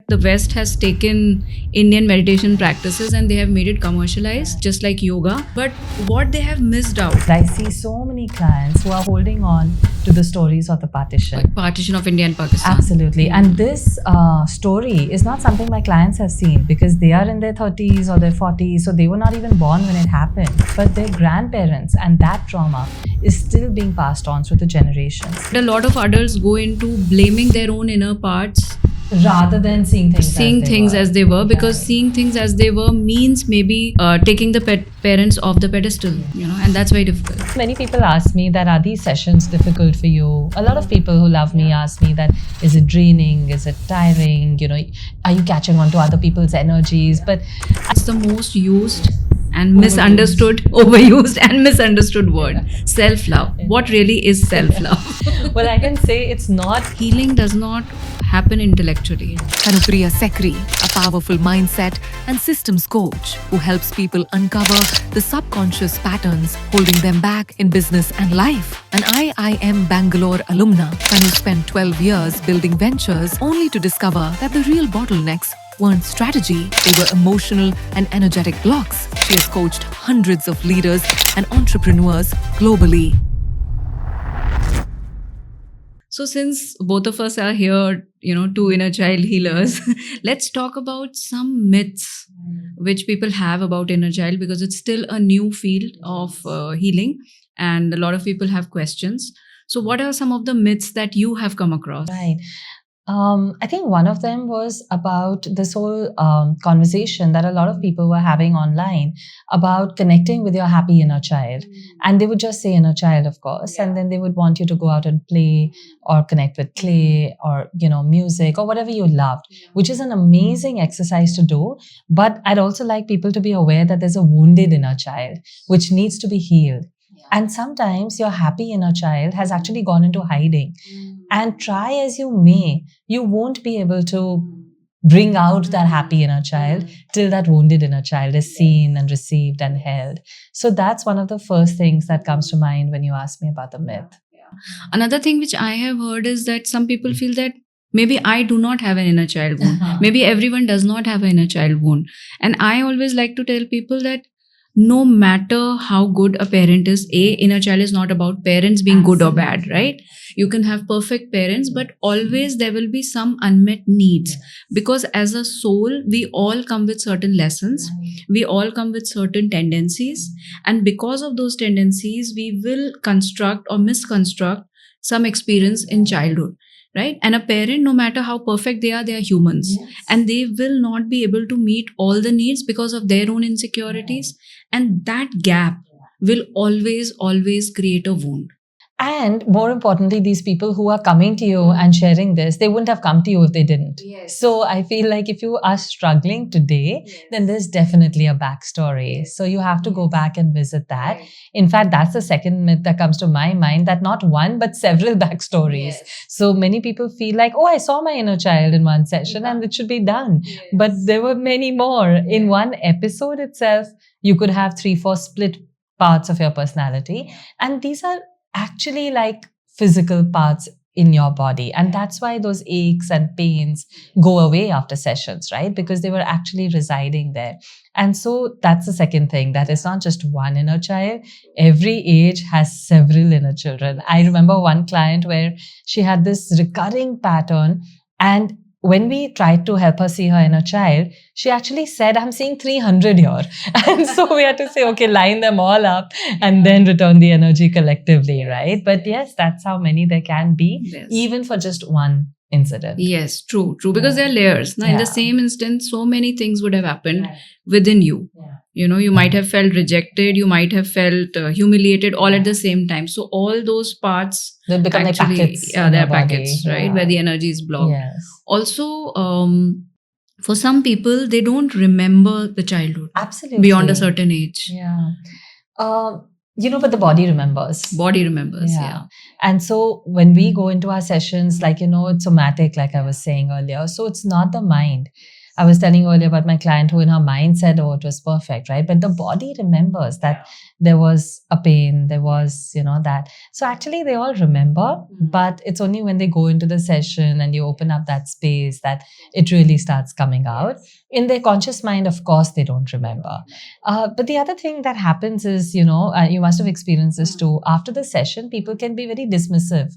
the West has taken Indian meditation practices and they have made it commercialized, just like yoga. But what they have missed out. I see so many clients who are holding on to the stories of the partition. Partition of India and Pakistan. Absolutely. And this story is not something my clients have seen because they are in their 30s or their 40s, so they were not even born when it happened. But their grandparents and that trauma is still being passed on through the generations. A lot of adults go into blaming their own inner parts rather than seeing things as they were, because seeing things as they were means maybe taking the parents off the pedestal, and that's very difficult. Many people ask me that, are these sessions difficult for you? A lot of people who love me ask me that, is it draining? Is it tiring? Are you catching on to other people's energies? But it's the most used and overused and misunderstood word. Self-love. What really is self-love? Well, I can say it's not. Healing does not happen intellectually. Kanupriya Sekhri, a powerful mindset and systems coach who helps people uncover the subconscious patterns holding them back in business and life. An IIM Bangalore alumna, Kanu spent 12 years building ventures only to discover that the real bottlenecks weren't strategy, they were emotional and energetic blocks. She has coached hundreds of leaders and entrepreneurs globally. So since both of us are here, two inner child healers, let's talk about some myths which people have about inner child, because it's still a new field of healing and a lot of people have questions. So what are some of the myths that you have come across? Right. I think one of them was about this whole conversation that a lot of people were having online about connecting with your happy inner child. And they would just say inner child, of course, and then they would want you to go out and play or connect with clay or, music or whatever you loved, which is an amazing exercise to do. But I'd also like people to be aware that there's a wounded inner child, which needs to be healed. And sometimes your happy inner child has actually gone into hiding. And try as you may, you won't be able to bring out that happy inner child till that wounded inner child is seen and received and held. So that's one of the first things that comes to mind when you ask me about the myth. Another thing which I have heard is that some people feel that maybe I do not have an inner child wound. Maybe everyone does not have an inner child wound. And I always like to tell people that no matter how good a parent is, inner child is not about parents being good or bad, right? You can have perfect parents, but always there will be some unmet needs. Because as a soul, we all come with certain lessons. We all come with certain tendencies. And because of those tendencies, we will construct or misconstruct some experience in childhood. Right? And a parent, no matter how perfect they are humans. Yes. And they will not be able to meet all the needs because of their own insecurities. And that gap will always create a wound. And more importantly, these people who are coming to you and sharing this, they wouldn't have come to you if they didn't. Yes. So I feel like if you are struggling today, then there's definitely a backstory. So you have to go back and visit that. Right. In fact, that's the second myth that comes to my mind, that not one, but several backstories. Yes. So many people feel like, I saw my inner child in one session and it should be done. Yes. But there were many more. In one episode itself, you could have 3-4 split parts of your personality. And these are actually like physical parts in your body. And that's why those aches and pains go away after sessions, right? Because they were actually residing there. And so that's the second thing, that it's not just one inner child. Every age has several inner children. I remember one client where she had this recurring pattern, and when we tried to help her see her inner child, she actually said, I'm seeing 300 here. And so we had to say, okay, line them all up and then return the energy collectively, right? But yes, that's how many there can be, even for just one incident. Yes, true. Because there are layers. Now, in the same instance, so many things would have happened within you. You might have felt rejected, you might have felt humiliated all at the same time. So all those parts they'll become actually, like packets. they're packets, right? Where the energy is blocked. Yes. Also, for some people, they don't remember the childhood. Absolutely. Beyond a certain age. Yeah. But the body remembers. Body remembers, yeah. And so when we go into our sessions, it's somatic, like I was saying earlier. So it's not the mind. I was telling you earlier about my client who in her mind said, oh, it was perfect, right? But the body remembers that there was a pain, there was, that. So actually they all remember, but it's only when they go into the session and you open up that space that it really starts coming out. In their conscious mind, of course, they don't remember. But the other thing that happens is, you must have experienced this too. After the session, people can be very dismissive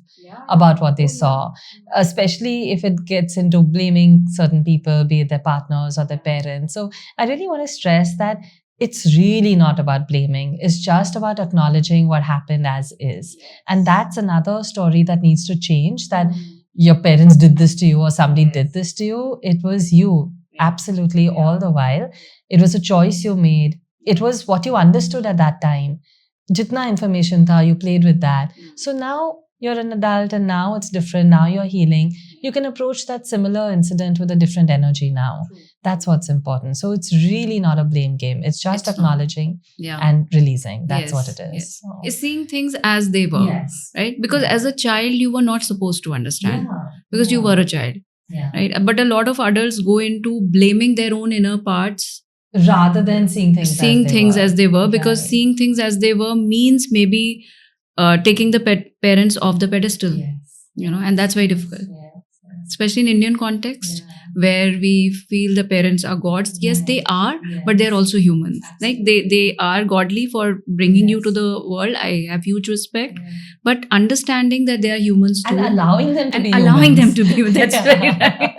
about what they saw, especially if it gets into blaming certain people, be it their partners or their parents. So I really want to stress that it's really not about blaming. It's just about acknowledging what happened as is. And that's another story that needs to change, that your parents did this to you or somebody did this to you. It was you, absolutely, all the while. It was a choice you made. It was what you understood at that time. Jitna information tha, you played with that. So now you're an adult and now it's different. Now you're healing. You can approach that similar incident with a different energy now. That's what's important. So it's really not a blame game. It's just acknowledging and releasing. That's what it is. Yes. So. It's seeing things as they were, right? Because as a child, you were not supposed to understand because you were a child, right? But a lot of adults go into blaming their own inner parts rather than seeing things as they were, because seeing things as they were means maybe taking the parents off the pedestal, and that's very difficult. Especially in Indian context, where we feel the parents are gods. Yes, they are, but they're also humans. Like they are godly for bringing you to the world. I have huge respect, but understanding that they are humans too, and allowing them to be humans. That's very right.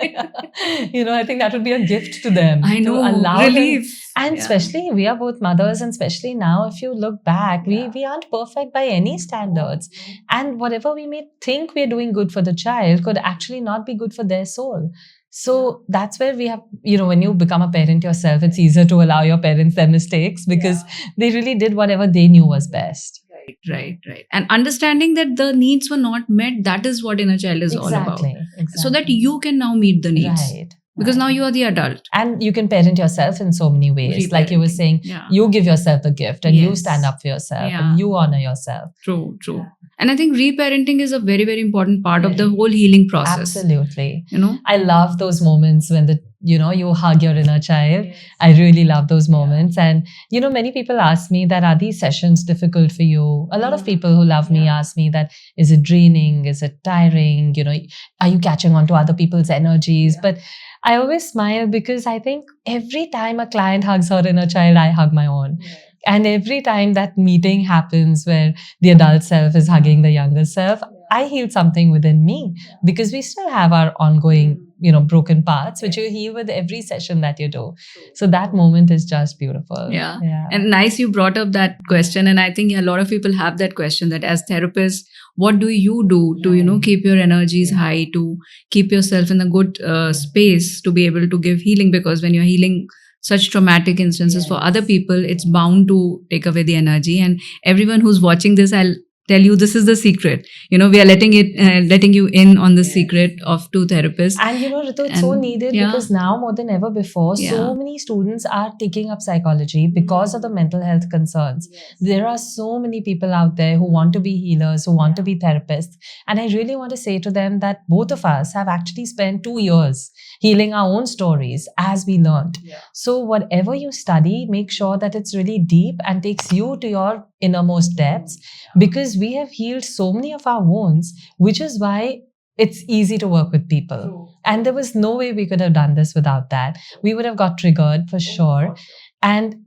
I think that would be a gift to them. I know, to allow relief. Them. And especially we are both mothers, and especially now, if you look back, we aren't perfect by any standards. And whatever we may think we're doing good for the child could actually not be good for their soul. So that's where we have, when you become a parent yourself, it's easier to allow your parents their mistakes because they really did whatever they knew was best. Right. And understanding that the needs were not met, that is what inner child is all about. Exactly. So that you can now meet the needs. Right. Because now you are the adult. And you can parent yourself in so many ways. Like you were saying, you give yourself the gift and you stand up for yourself and you honor yourself. True. And I think reparenting is a very, very important part of the whole healing process. Absolutely. I love those moments when you hug your inner child. I really love those moments. And, many people ask me that, are these sessions difficult for you? A lot of people who love me ask me that, is it draining? Is it tiring? Are you catching on to other people's energies? But I always smile because I think every time a client hugs her inner child, I hug my own. And every time that meeting happens where the adult self is hugging the younger self, I heal something within me because we still have our ongoing, broken parts, which you heal with every session that you do. So that moment is just beautiful. Yeah. And nice you brought up that question. And I think a lot of people have that question, that as therapists, what do you do to, keep your energies high, to keep yourself in a good space to be able to give healing? Because when you're healing such traumatic instances for other people, it's bound to take away the energy. And everyone who's watching this, I'll tell you, this is the secret. We are letting you in on the secret of two therapists. And Ritu, it's so needed because now more than ever before, so many students are taking up psychology because of the mental health concerns. There are so many people out there who want to be healers, who want to be therapists. And I really want to say to them that both of us have actually spent 2 years healing our own stories as we learned. So whatever you study, make sure that it's really deep and takes you to your innermost depths, because we have healed so many of our wounds, which is why it's easy to work with people. And there was no way we could have done this without that. We would have got triggered for sure. And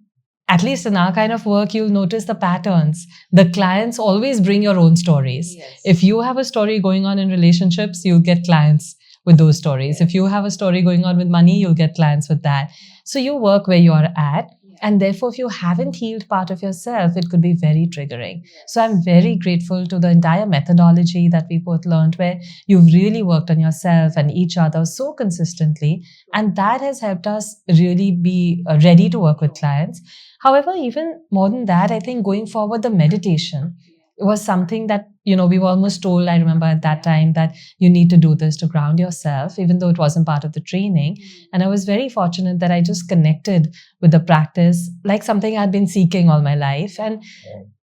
at least in our kind of work, you'll notice the patterns. The clients always bring your own stories. If you have a story going on in relationships, you'll get clients with those stories. If you have a story going on with money, you'll get clients with that. So you work where you're at. And therefore, if you haven't healed part of yourself, it could be very triggering. So I'm very grateful to the entire methodology that we both learned, where you've really worked on yourself and each other so consistently. And that has helped us really be ready to work with clients. However, even more than that, I think going forward, the meditation was something that, we were almost told, I remember at that time, that you need to do this to ground yourself, even though it wasn't part of the training. And I was very fortunate that I just connected with the practice like something I'd been seeking all my life. And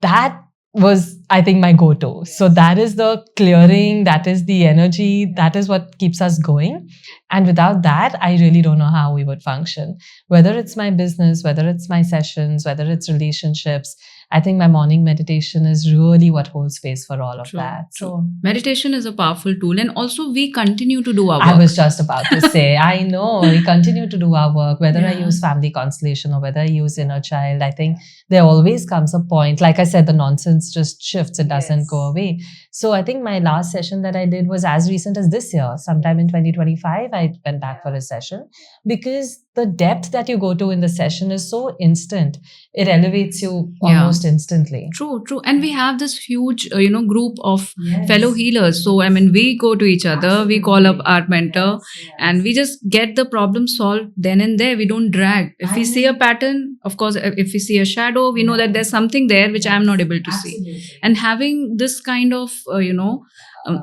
that was, I think, my go-to. So that is the clearing, that is the energy, that is what keeps us going. And without that, I really don't know how we would function. Whether it's my business, whether it's my sessions, whether it's relationships, I think my morning meditation is really what holds space for all of True, that. true. So Meditation is a powerful tool, and also we continue to do our work. I was just about to say, I know we continue to do our work, whether I Yeah. use family constellation or whether I use inner child. I think there always comes a point, like I said, the nonsense just shifts, it doesn't go away. So I think my last session that I did was as recent as this year, sometime in 2025, I went back for a session, because the depth that you go to in the session is so instant. It elevates you almost instantly. True, true. And we have this huge, group of fellow healers. So, I mean, we go to each other, we call up our mentor, and we just get the problem solved then and there. We don't drag. If we see a pattern, of course, if we see a shadow, we know that there's something there which I'm not able to see. And having this kind of,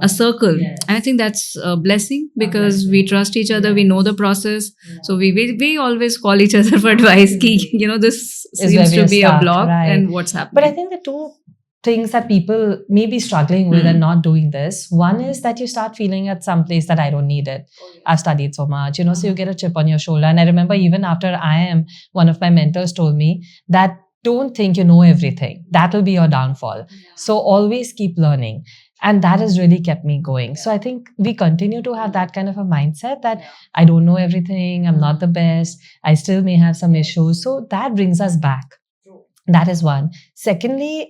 a circle, and I think that's a blessing, because we trust each other, we know the process. So we always call each other for advice. Ki, this Is seems where to we be start, a block, right. and what's happening. But I think the two things that people may be struggling with and not doing this, one is that you start feeling at some place that I don't need it. I've studied so much, so you get a chip on your shoulder. And I remember even after one of my mentors told me that don't think you know everything. That will be your downfall. So always keep learning. And that has really kept me going. So I think we continue to have that kind of a mindset that I don't know everything, I'm not the best, I still may have some issues. So that brings us back. That is one. Secondly,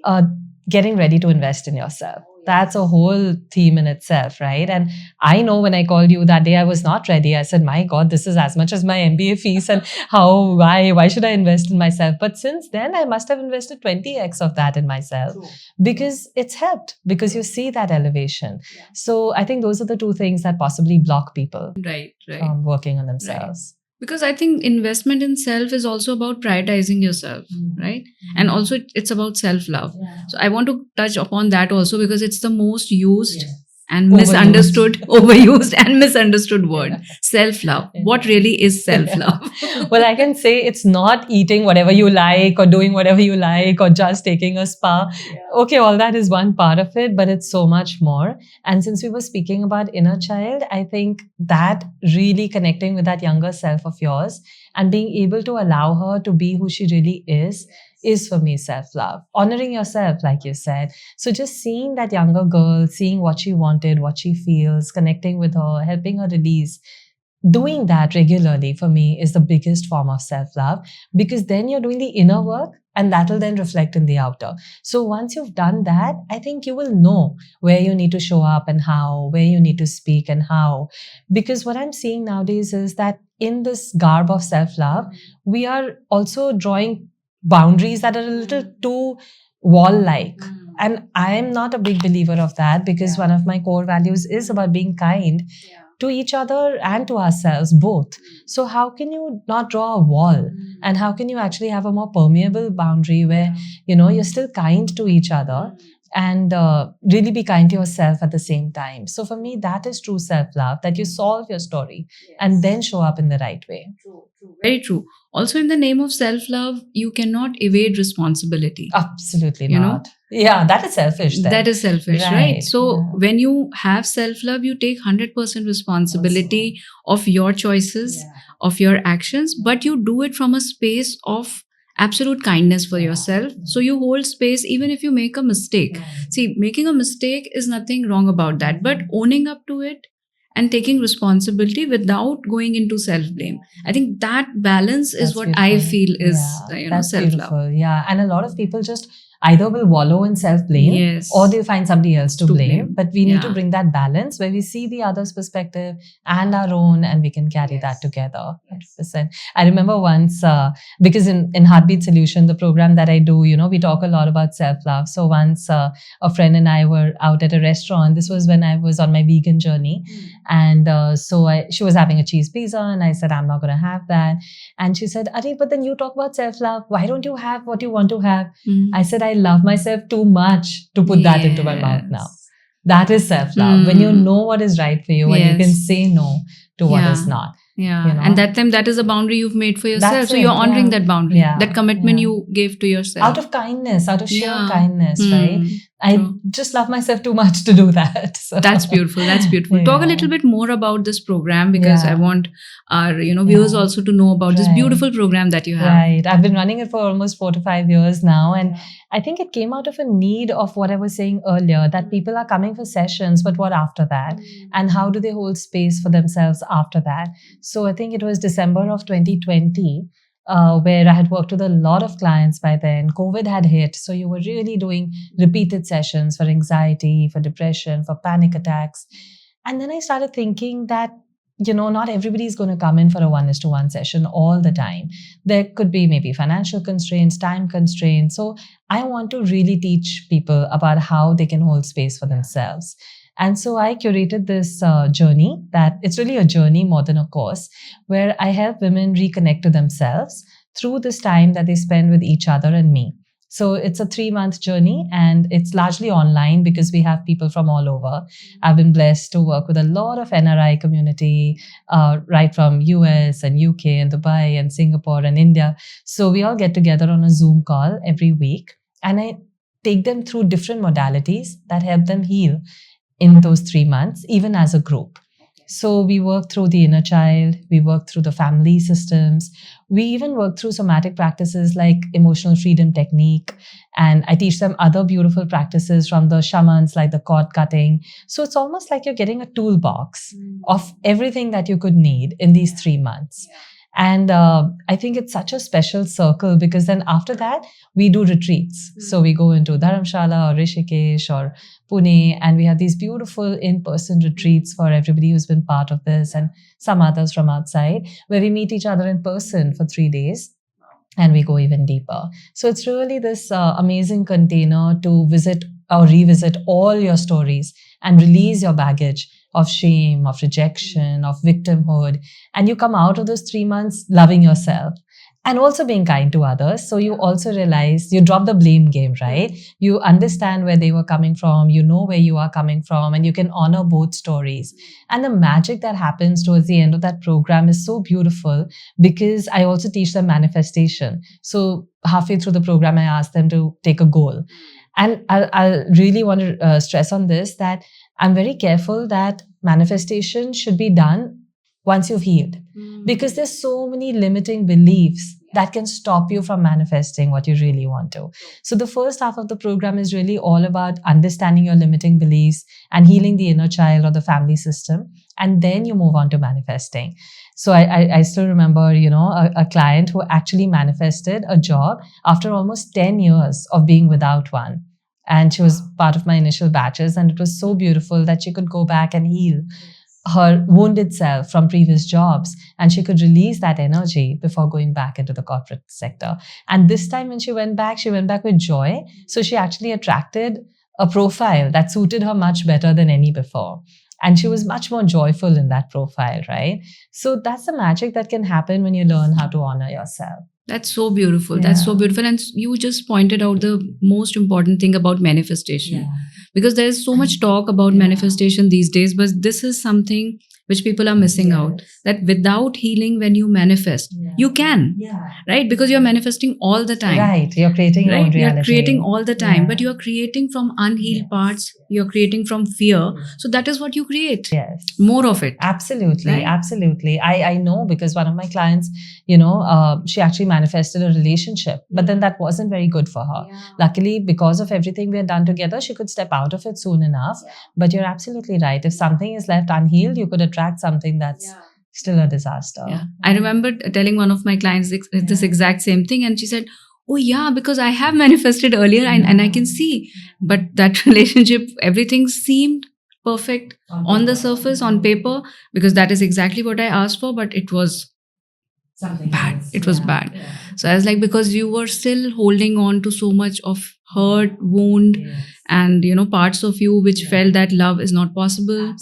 getting ready to invest in yourself. That's a whole theme in itself, right? And I know when I called you that day, I was not ready. I said, my God, this is as much as my MBA fees, and why should I invest in myself? But since then, I must have invested 20x of that in myself. True. Because it's helped, because you see that elevation. Yeah. So I think those are the two things that possibly block people from working on themselves. Right. Because I think investment in self is also about prioritizing yourself, right? And also it's about self-love. Yeah. So I want to touch upon that also, because it's the most used and misunderstood, overused and misunderstood word. Yeah. Self-love. Yeah. What really is self-love? Well, I can say it's not eating whatever you like or doing whatever you like or just taking a spa. Yeah. Okay, all that is one part of it, but it's so much more. And since we were speaking about inner child, I think that really connecting with that younger self of yours and being able to allow her to be who she really is for me self-love. Honoring yourself, like you said. So just seeing that younger girl, seeing what she wanted, what she feels, connecting with her, helping her release. Doing that regularly for me is the biggest form of self-love, because then you're doing the inner work and that will then reflect in the outer. So once you've done that, I think you will know where you need to show up and how, where you need to speak and how. Because what I'm seeing nowadays is that in this garb of self-love, we are also drawing boundaries that are a little too wall-like. And I'm not a big believer of that, because one of my core values is about being kind to each other and to ourselves, both. So how can you not draw a wall? And how can you actually have a more permeable boundary where, you're still kind to each other and really be kind to yourself at the same time? So for me, that is true self-love, that you solve your story and then show up in the right way. True. Very true. Also, in the name of self-love, you cannot evade responsibility. Absolutely not. Yeah, that is selfish then. That is selfish, right? So when you have self-love, you take 100% responsibility of your choices, of your actions, but you do it from a space of absolute kindness for yourself. So you hold space even if you make a mistake. See, making a mistake is nothing wrong about that, but owning up to it and taking responsibility without going into self-blame. I think that balance is what beautiful. I feel is that's self-love. Beautiful. Yeah, and a lot of people just either will wallow in self-blame or they'll find somebody else to blame. But we need to bring that balance where we see the other's perspective and our own, and we can carry that together. 100%. I remember once, because in Heartbeat Solution, the program that I do, we talk a lot about self-love. So once a friend and I were out at a restaurant. This was when I was on my vegan journey. And she was having a cheese pizza and I said, I'm not going to have that. And she said, Ari, but then you talk about self-love. Why don't you have what you want to have? I said, I love myself too much to put that into my mouth now. That is self-love. When you know what is right for you and you can say no to what is not. Yeah. You know? And that time, that is a boundary you've made for yourself. That's So you're it, honoring yeah. that boundary, Yeah, that commitment yeah. you gave to yourself. Out of kindness, out of sheer Yeah. kindness, Hmm. right? I True. just love myself too much to do that. So. That's beautiful. That's beautiful. Talk a Yeah. little bit more about this program, because Yeah. I want our viewers Yeah. also to know about this Right. beautiful program that you have. Right. I've been running it for almost 4 to 5 years now. And I think it came out of a need of what I was saying earlier, that people are coming for sessions, but what after that? And how do they hold space for themselves after that? So I think it was December of 2020. Where I had worked with a lot of clients by then. COVID had hit. So you were really doing repeated sessions for anxiety, for depression, for panic attacks. And then I started thinking that, not everybody is going to come in for a 1:1 session all the time. There could be maybe financial constraints, time constraints. So I want to really teach people about how they can hold space for themselves. And so I curated this journey, that it's really a journey more than a course, where I help women reconnect to themselves through this time that they spend with each other and me. So it's a 3-month journey, and it's largely online because we have people from all over. I've been blessed to work with a lot of NRI community, right from US and UK and Dubai and Singapore and India. So we all get together on a Zoom call every week, and I take them through different modalities that help them heal in those 3 months, even as a group. So we work through the inner child, we work through the family systems, we even work through somatic practices like emotional freedom technique, and I teach them other beautiful practices from the shamans like the cord cutting. So it's almost like you're getting a toolbox of everything that you could need in these 3 months. And I think it's such a special circle, because then after that, we do retreats. So we go into Dharamshala or Rishikesh or Pune, and we have these beautiful in-person retreats for everybody who's been part of this, and some others from outside, where we meet each other in person for 3 days. And we go even deeper. So it's really this amazing container to visit or revisit all your stories and release your baggage of shame, of rejection, of victimhood. And you come out of those 3 months loving yourself and also being kind to others. So you also realize, you drop the blame game, right? You understand where they were coming from, you know where you are coming from, and you can honor both stories. And the magic that happens towards the end of that program is so beautiful, because I also teach them manifestation. So halfway through the program, I ask them to take a goal. And I'll really want to stress on this, that I'm very careful that manifestation should be done once you've healed. Because there's so many limiting beliefs that can stop you from manifesting what you really want to. So the first half of the program is really all about understanding your limiting beliefs and healing the inner child or the family system. And then you move on to manifesting. So I still remember, a client who actually manifested a job after almost 10 years of being without one. And she was part of my initial batches. And it was so beautiful that she could go back and heal her wounded self from previous jobs, and she could release that energy before going back into the corporate sector. And this time when she went back with joy. So she actually attracted a profile that suited her much better than any before. And she was much more joyful in that profile, right? So that's the magic that can happen when you learn how to honor yourself. That's so beautiful. Yeah. That's so beautiful. And you just pointed out the most important thing about manifestation. Because there's so much talk about manifestation these days, but this is something which people are missing out. That without healing, when you manifest, you can, right? Because you're manifesting all the time. Right. You're creating your own reality. You're creating all the time, Yeah. but you're creating from unhealed parts. You're creating from fear. So that is what you create. Yes. More of it. Absolutely. Right? Absolutely. I know, because one of my clients, she actually manifested a relationship, but then that wasn't very good for her. Luckily, because of everything we had done together, she could step out of it soon enough. But you're absolutely right. If something is left unhealed, you could attract something that's still a disaster. Yeah. I remember telling one of my clients this exact same thing, and she said, "Oh yeah, because I have manifested earlier and I can see." But that relationship, everything seemed perfect on the surface, on paper, because that is exactly what I asked for, but it was bad. It was bad. So I was like, because you were still holding on to so much of hurt, wound, and parts of you which felt that love is not possible,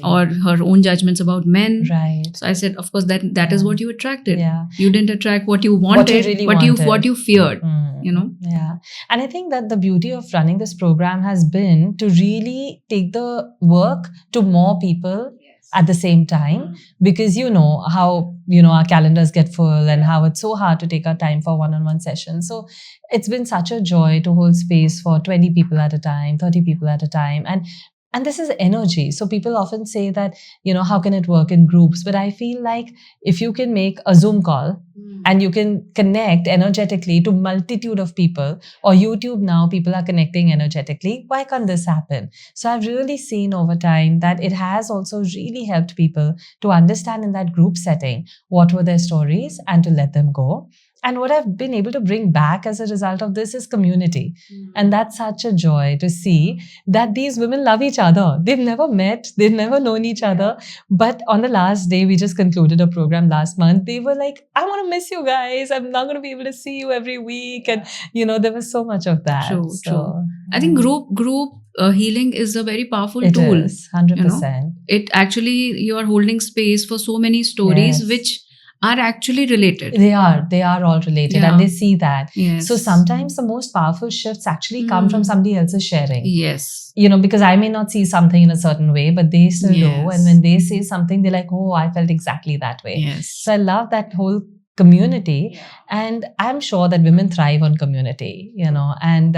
or her own judgments about men. Right. So I said, of course, that is what you attracted. Yeah. You didn't attract what you wanted, really what wanted. you feared. Yeah. And I think that the beauty of running this program has been to really take the work to more people at the same time, because you know how our calendars get full and how it's so hard to take our time for one-on-one sessions. So it's been such a joy to hold space for 20 people at a time, 30 people at a time, and this is energy. So people often say that how can it work in groups, but I feel like if you can make a Zoom call and you can connect energetically to multitude of people, or YouTube now, people are connecting energetically. Why can't this happen? So I've really seen over time that it has also really helped people to understand in that group setting what were their stories and to let them go. And what I've been able to bring back as a result of this is community. And that's such a joy to see that these women love each other. They've never met, they've never known each other. But on the last day, we just concluded a program last month. They were like, I want to miss you guys. I'm not going to be able to see you every week. And, there was so much of that. True. I think group healing is a very powerful it tool. Is, 100%. It actually, you are holding space for so many stories which are actually related. They are all related, and they see that. Yes. So sometimes the most powerful shifts actually come from somebody else's sharing. Yes. Because I may not see something in a certain way, but they still do. And when they say something, they're like, oh, I felt exactly that way. Yes. So I love that whole community. And I'm sure that women thrive on community, and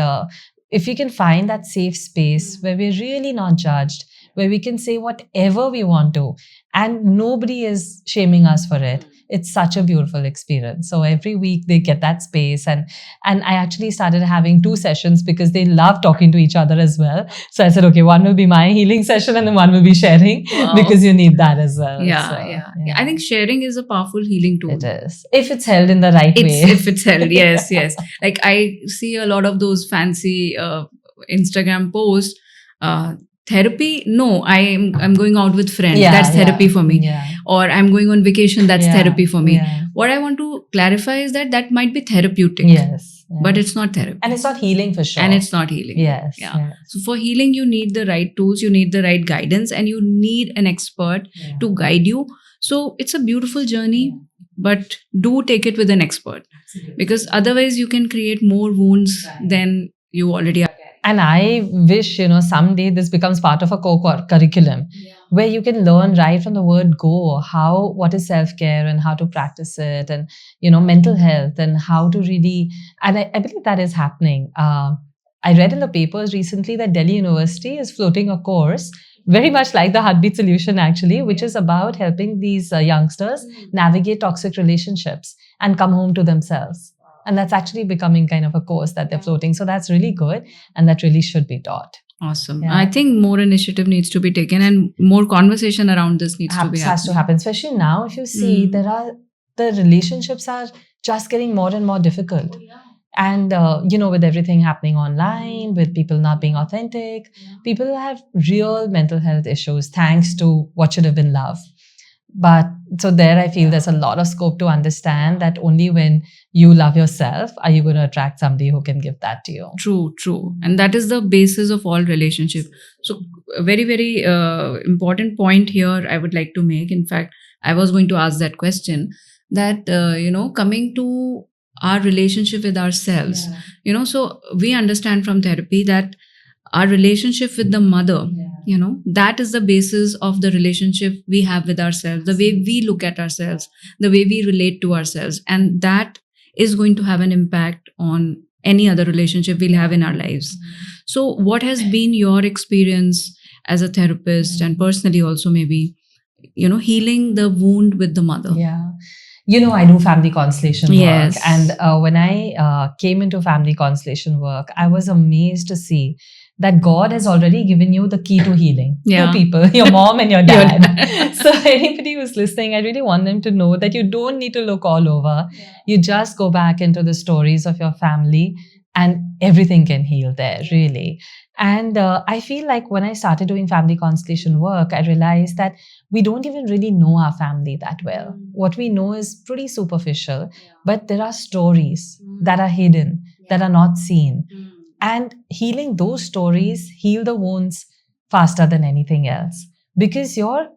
if we can find that safe space where we're really not judged, where we can say whatever we want to, and nobody is shaming us for it. It's such a beautiful experience. So every week they get that space, and I actually started having 2 sessions because they love talking to each other as well. So I said, okay, one will be my healing session and then one will be sharing, because you need that as well. Yeah. I think sharing is a powerful healing tool. It is, if it's held in the right way. If it's held, yes. Like I see a lot of those fancy Instagram posts. Therapy? No, I'm going out with friends. That's therapy for me. Or I'm going on vacation. That's therapy for me. What I want to clarify is that might be therapeutic. Yes. But it's not therapy. And it's not healing for sure. And it's not healing. Yes. So for healing, you need the right tools, you need the right guidance, and you need an expert to guide you. So it's a beautiful journey, but do take it with an expert. Because otherwise you can create more wounds than you already are. And I wish, someday this becomes part of a core curriculum where you can learn right from the word go, what is self-care and how to practice it, and, mental health and how to really, and I believe that is happening. I read in the papers recently that Delhi University is floating a course, very much like the Heartbeat Solution actually, which is about helping these youngsters navigate toxic relationships and come home to themselves. And that's actually becoming kind of a course that they're floating. So that's really good. And that really should be taught. Awesome. I think more initiative needs to be taken and more conversation around this needs to be happening. Has to happen. Especially now, if you see, the relationships are just getting more and more difficult. And, with everything happening online, with people not being authentic, people have real mental health issues thanks to what should have been love. But so there, I feel there's a lot of scope to understand that only when you love yourself are you going to attract somebody who can give that to you. True. And that is the basis of all relationship. So a very, very important point here I would like to make. In fact, I was going to ask that question that, coming to our relationship with ourselves, so we understand from therapy that our relationship with the mother, that is the basis of the relationship we have with ourselves, the way we look at ourselves, the way we relate to ourselves. And that is going to have an impact on any other relationship we'll have in our lives. So what has been your experience as a therapist and personally also maybe, healing the wound with the mother? Yeah. I do family constellation work. And when I came into family constellation work, I was amazed to see that God has already given you the key to healing. 2 people, your mom and your dad. So anybody who's listening, I really want them to know that you don't need to look all over. You just go back into the stories of your family and everything can heal there, really. And I feel like when I started doing family constellation work, I realized that we don't even really know our family that well. What we know is pretty superficial, but there are stories that are hidden, that are not seen. And healing those stories heal the wounds faster than anything else. Because your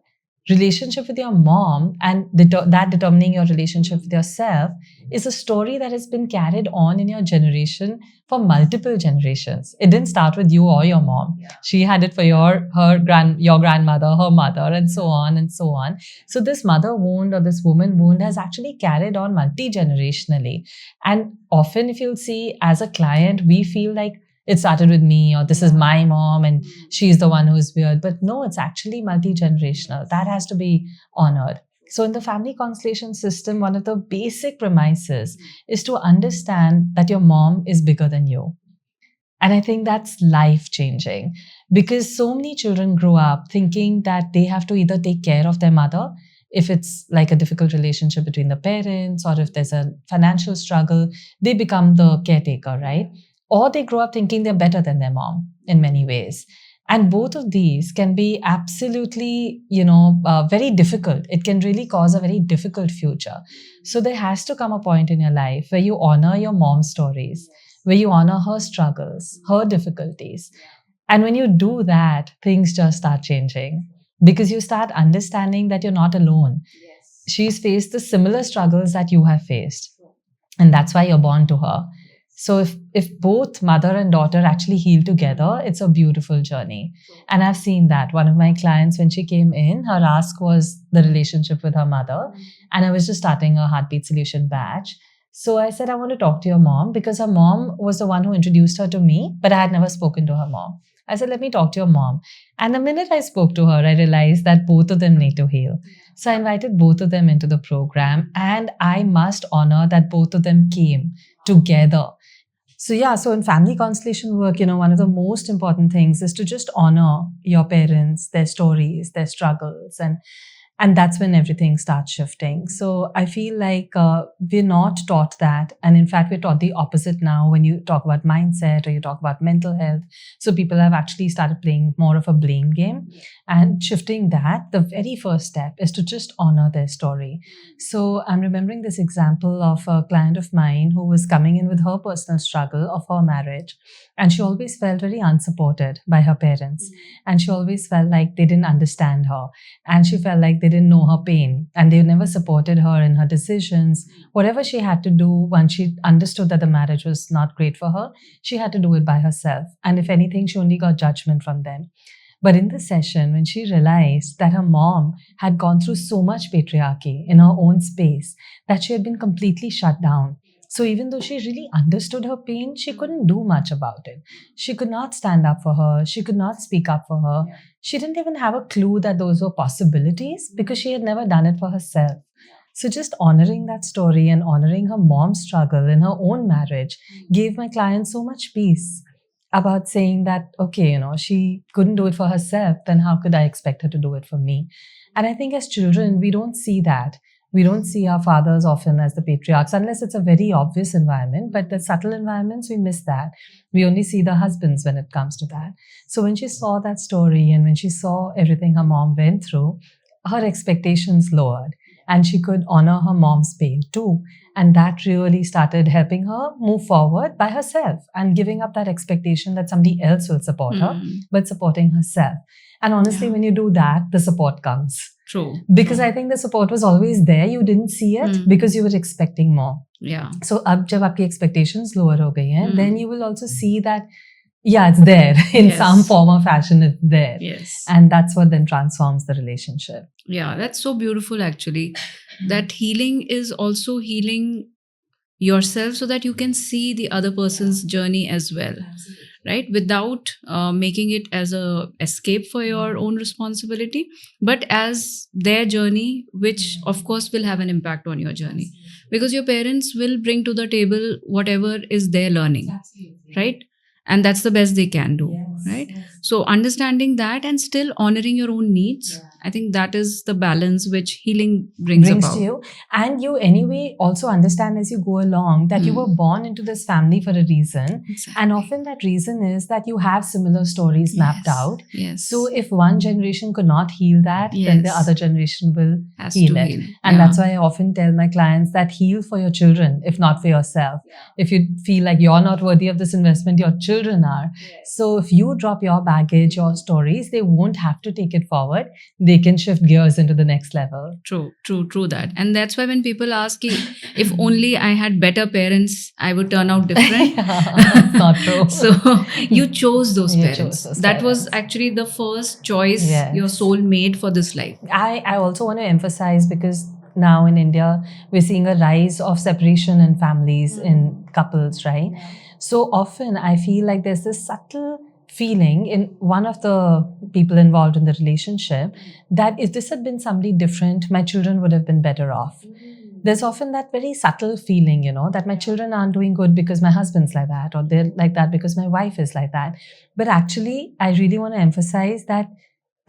relationship with your mom and that determining your relationship with yourself is a story that has been carried on in your generation for multiple generations. It didn't start with you or your mom. She had it for your grandmother, her mother, and so on and so on. So this mother wound or this woman wound has actually carried on multi-generationally. And often, if you'll see, as a client, we feel like it started with me, or this is my mom and she's the one who's weird. But no, it's actually multi-generational. That has to be honored. So in the family constellation system, one of the basic premises is to understand that your mom is bigger than you. And I think that's life-changing, because so many children grow up thinking that they have to either take care of their mother, if it's like a difficult relationship between the parents, or if there's a financial struggle, they become the caretaker, right? Or they grow up thinking they're better than their mom in many ways. And both of these can be absolutely, very difficult. It can really cause a very difficult future. So there has to come a point in your life where you honor your mom's stories, where you honor her struggles, her difficulties. And when you do that, things just start changing, because you start understanding that you're not alone. She's faced the similar struggles that you have faced. And that's why you're born to her. So if both mother and daughter actually heal together, it's a beautiful journey. And I've seen that. One of my clients, when she came in, her ask was the relationship with her mother. And I was just starting a heartbeat solution batch. So I said, I want to talk to your mom, because her mom was the one who introduced her to me, but I had never spoken to her mom. I said, let me talk to your mom. And the minute I spoke to her, I realized that both of them need to heal. So I invited both of them into the program, and I must honor that both of them came together. So in family constellation work, one of the most important things is to just honor your parents, their stories, their struggles, and that's when everything starts shifting. So I feel like we're not taught that. And in fact, we're taught the opposite now when you talk about mindset or you talk about mental health. So people have actually started playing more of a blame game. And shifting that, the very first step is to just honor their story. So I'm remembering this example of a client of mine who was coming in with her personal struggle of her marriage. And she always felt very unsupported by her parents. And she always felt like they didn't understand her. And she felt like they didn't know her pain. And they never supported her in her decisions. Whatever she had to do, once she understood that the marriage was not great for her, she had to do it by herself. And if anything, she only got judgment from them. But in the session, when she realized that her mom had gone through so much patriarchy in her own space, that she had been completely shut down. So even though she really understood her pain, she couldn't do much about it. She could not stand up for her. She could not speak up for her. She didn't even have a clue that those were possibilities, because she had never done it for herself. So just honoring that story and honoring her mom's struggle in her own marriage gave my client so much peace about saying that, okay, she couldn't do it for herself, then how could I expect her to do it for me? And I think as children, we don't see that. We don't see our fathers often as the patriarchs, unless it's a very obvious environment. But the subtle environments, we miss that. We only see the husbands when it comes to that. So when she saw that story and when she saw everything her mom went through, her expectations lowered. And she could honor her mom's pain too. And that really started helping her move forward by herself and giving up that expectation that somebody else will support her, but supporting herself. And honestly, when you do that, the support comes. True. Because I think the support was always there. You didn't see it because you were expecting more. Yeah. So ab jab aapki expectations lower ho gayi hain, then you will also see that, yeah, it's there in some form or fashion. It's there. Yes. And that's what then transforms the relationship. Yeah, that's so beautiful actually. That healing is also healing yourself so that you can see the other person's journey as well. Right? Without making it as a escape for your own responsibility, but as their journey, which of course will have an impact on your journey. Because your parents will bring to the table whatever is their learning. Right? And that's the best they can do, right? So understanding that and still honoring your own needs, I think that is the balance which healing brings about. To you. And you anyway also understand as you go along that you were born into this family for a reason. Exactly. And often that reason is that you have similar stories mapped out. Yes. So if one generation could not heal that, then the other generation will heal it. And that's why I often tell my clients that heal for your children, if not for yourself. If you feel like you're not worthy of this investment, your children are. So if you drop your baggage, your stories, they won't have to take it forward. They they can shift gears into the next level. True that. And that's why when people ask, if only I had better parents, I would turn out different. That's not true. So you chose those You parents. chose those That was parents. actually the first choice Yes. your soul made for this life. I also want to emphasize, because now in India, we're seeing a rise of separation in families, in couples, right? So often I feel like there's this subtle feeling in one of the people involved in the relationship that if this had been somebody different, my children would have been better off. There's often that very subtle feeling, that my children aren't doing good because my husband's like that, or they're like that because my wife is like that. But actually, I really want to emphasize that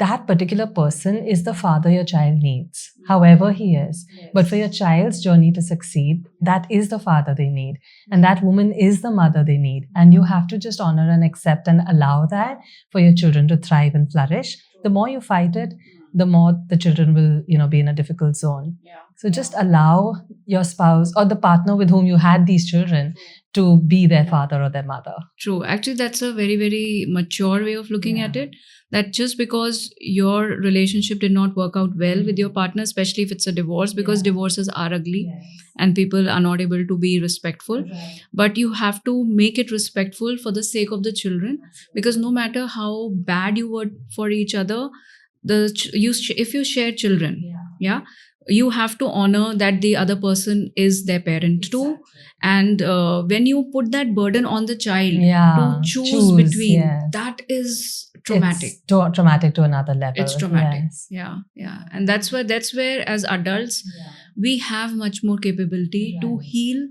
that particular person is the father your child needs, however he is. But for your child's journey to succeed, that is the father they need. And that woman is the mother they need. And you have to just honor and accept and allow that for your children to thrive and flourish. The more you fight it, the more the children will, be in a difficult zone. So just allow your spouse or the partner with whom you had these children to be their father or their mother. True. Actually, that's a very, very mature way of looking at it. That just because your relationship did not work out well with your partner, especially if it's a divorce, because divorces are ugly and people are not able to be respectful. But you have to make it respectful for the sake of the children, because no matter how bad you were for each other, if you share children, you have to honor that the other person is their parent too. And when you put that burden on the child to choose between, that is traumatic. It's traumatic to another level. It's traumatic. Yes. Yeah. And that's where as adults, we have much more capability to heal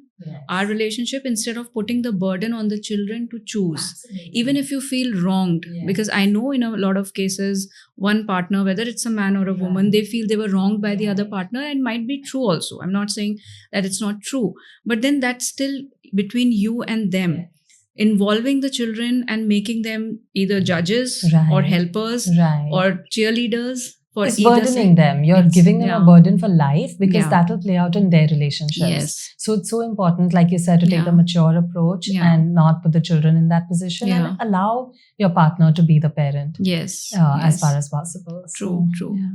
our relationship instead of putting the burden on the children to choose. Even if you feel wronged, because I know in a lot of cases, one partner, whether it's a man or a woman, they feel they were wronged by the other partner, and might be true also. I'm not saying that it's not true, but then that's still between you and them. Involving the children and making them either judges or helpers or cheerleaders. It's burdening them. You're giving them a burden for life, because that will play out in their relationships. Yes. So it's so important, like you said, to take the mature approach and not put the children in that position and allow your partner to be the parent. Yes. As far as possible. True. Yeah.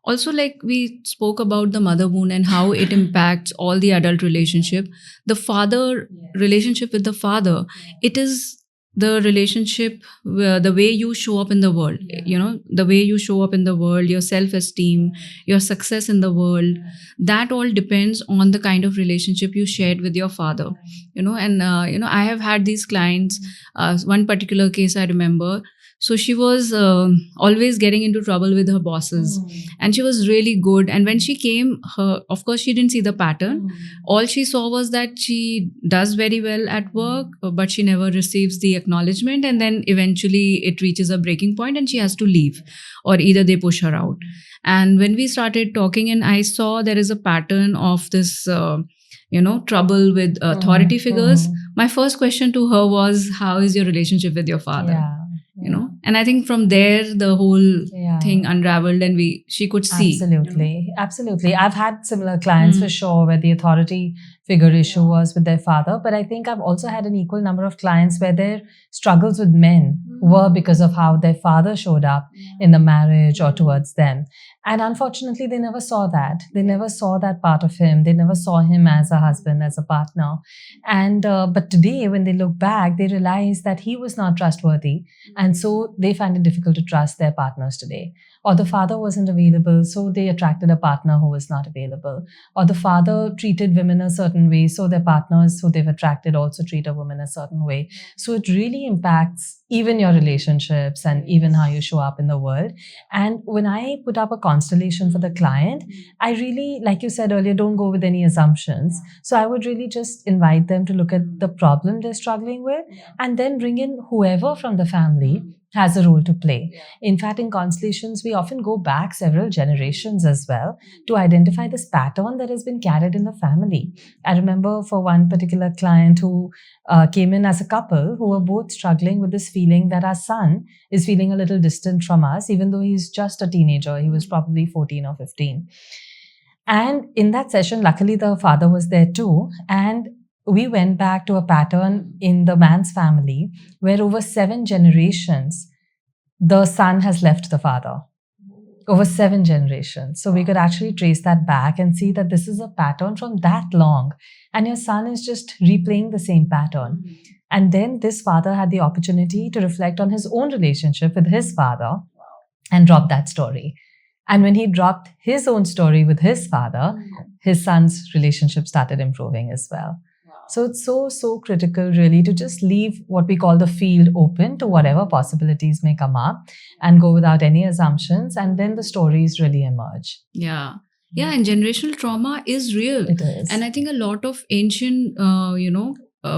Also, like we spoke about the mother wound and how it impacts all the adult relationship. The father relationship with the father, it is the relationship, the way you show up in the world, the way you show up in the world, your self-esteem, your success in the world, that all depends on the kind of relationship you shared with your father, and, I have had these clients, one particular case I remember. So she was always getting into trouble with her bosses, and she was really good. And when she came, of course, she didn't see the pattern. All she saw was that she does very well at work, but she never receives the acknowledgement. And then eventually it reaches a breaking point and she has to leave, or either they push her out. And when we started talking, and I saw there is a pattern of this, trouble with authority figures. My first question to her was, how is your relationship with your father? And I think from there the whole thing unraveled, and she could see. Absolutely. I've had similar clients for sure, where the authority figure issue was with their father, but I think I've also had an equal number of clients where their struggles with men were because of how their father showed up in the marriage or towards them. And unfortunately, they never saw that. They never saw that part of him. They never saw him as a husband, as a partner. And but today, when they look back, they realize that he was not trustworthy. And so they find it difficult to trust their partners today. Or the father wasn't available, so they attracted a partner who was not available. Or the father treated women a certain way, so their partners who they've attracted also treat a woman a certain way. So it really impacts even your relationships and even how you show up in the world. And when I put up a constellation for the client, I really, like you said earlier, don't go with any assumptions. So I would really just invite them to look at the problem they're struggling with, and then bring in whoever from the family has a role to play. In fact, in constellations, we often go back several generations as well to identify this pattern that has been carried in the family. I remember for one particular client who came in as a couple who were both struggling with this feeling that our son is feeling a little distant from us, even though he's just a teenager. He was probably 14 or 15. And in that session, luckily, the father was there too. And we went back to a pattern in the man's family where over 7 generations, the son has left the father. over 7 generations. So we could actually trace that back and see that this is a pattern from that long. And your son is just replaying the same pattern. And then this father had the opportunity to reflect on his own relationship with his father and drop that story. And when he dropped his own story with his father, his son's relationship started improving as well. So it's so critical really to just leave what we call the field open to whatever possibilities may come up and go without any assumptions, and then the stories really emerge. Yeah. Yeah, and generational trauma is real. It is. And I think a lot of ancient,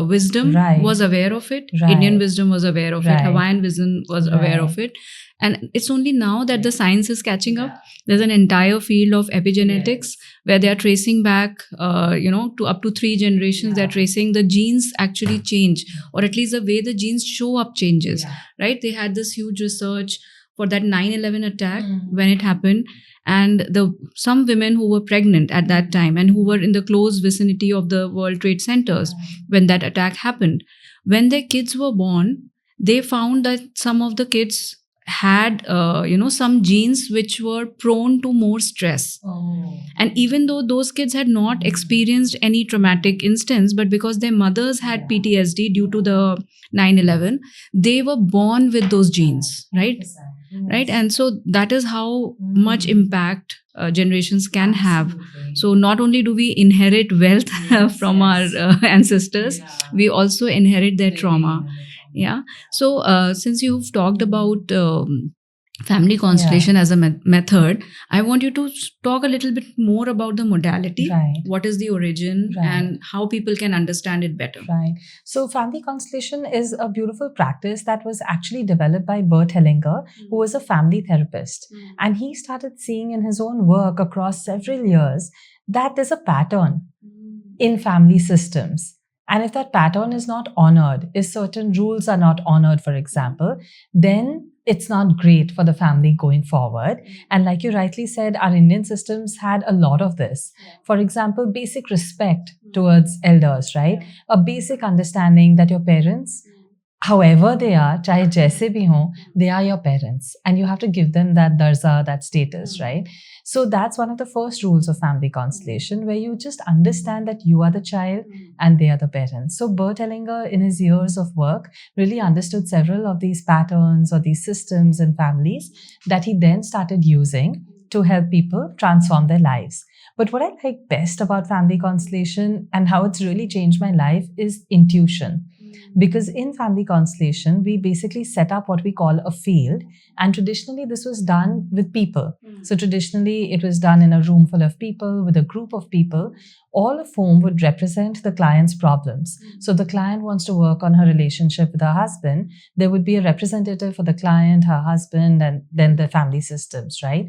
wisdom Right. was aware of it. Right. Indian wisdom was aware of it. Right. Hawaiian wisdom was aware of it. And it's only now that the science is catching up. There's an entire field of epigenetics where they are tracing back, to up to 3 generations. They're tracing the genes actually change, or at least the way the genes show up changes, right? They had this huge research for that 9/11 attack when it happened. And some women who were pregnant at that time and who were in the close vicinity of the World Trade Centers when that attack happened, when their kids were born, they found that some of the kids had some genes which were prone to more stress. And even though those kids had not experienced any traumatic instance, but because their mothers had PTSD due to the 9/11, they were born with those genes, right? And so that is how much impact generations can have. So not only do we inherit wealth from our ancestors, we also inherit their trauma. Yeah. So since you've talked about family constellation as a method, I want you to talk a little bit more about the modality. Right. What is the origin and how people can understand it better. Right. So family constellation is a beautiful practice that was actually developed by Bert Hellinger, who was a family therapist. And he started seeing in his own work across several years that there's a pattern in family systems. And if that pattern is not honored, if certain rules are not honored, for example, then it's not great for the family going forward. And like you rightly said, our Indian systems had a lot of this. For example, basic respect towards elders, right? A basic understanding that your parents, however they are, chahe jaise bhi ho, they are your parents. And you have to give them that darja, that status, right? So that's one of the first rules of family constellation, where you just understand that you are the child and they are the parents. So Bert Hellinger, in his years of work, really understood several of these patterns or these systems in families that he then started using to help people transform their lives. But what I like best about family constellation and how it's really changed my life is intuition. Because in family constellation, we basically set up what we call a field. And traditionally, this was done with people. So traditionally, it was done in a room full of people, with a group of people, all of whom would represent the client's problems. So the client wants to work on her relationship with her husband. There would be a representative for the client, her husband, and then the family systems, right?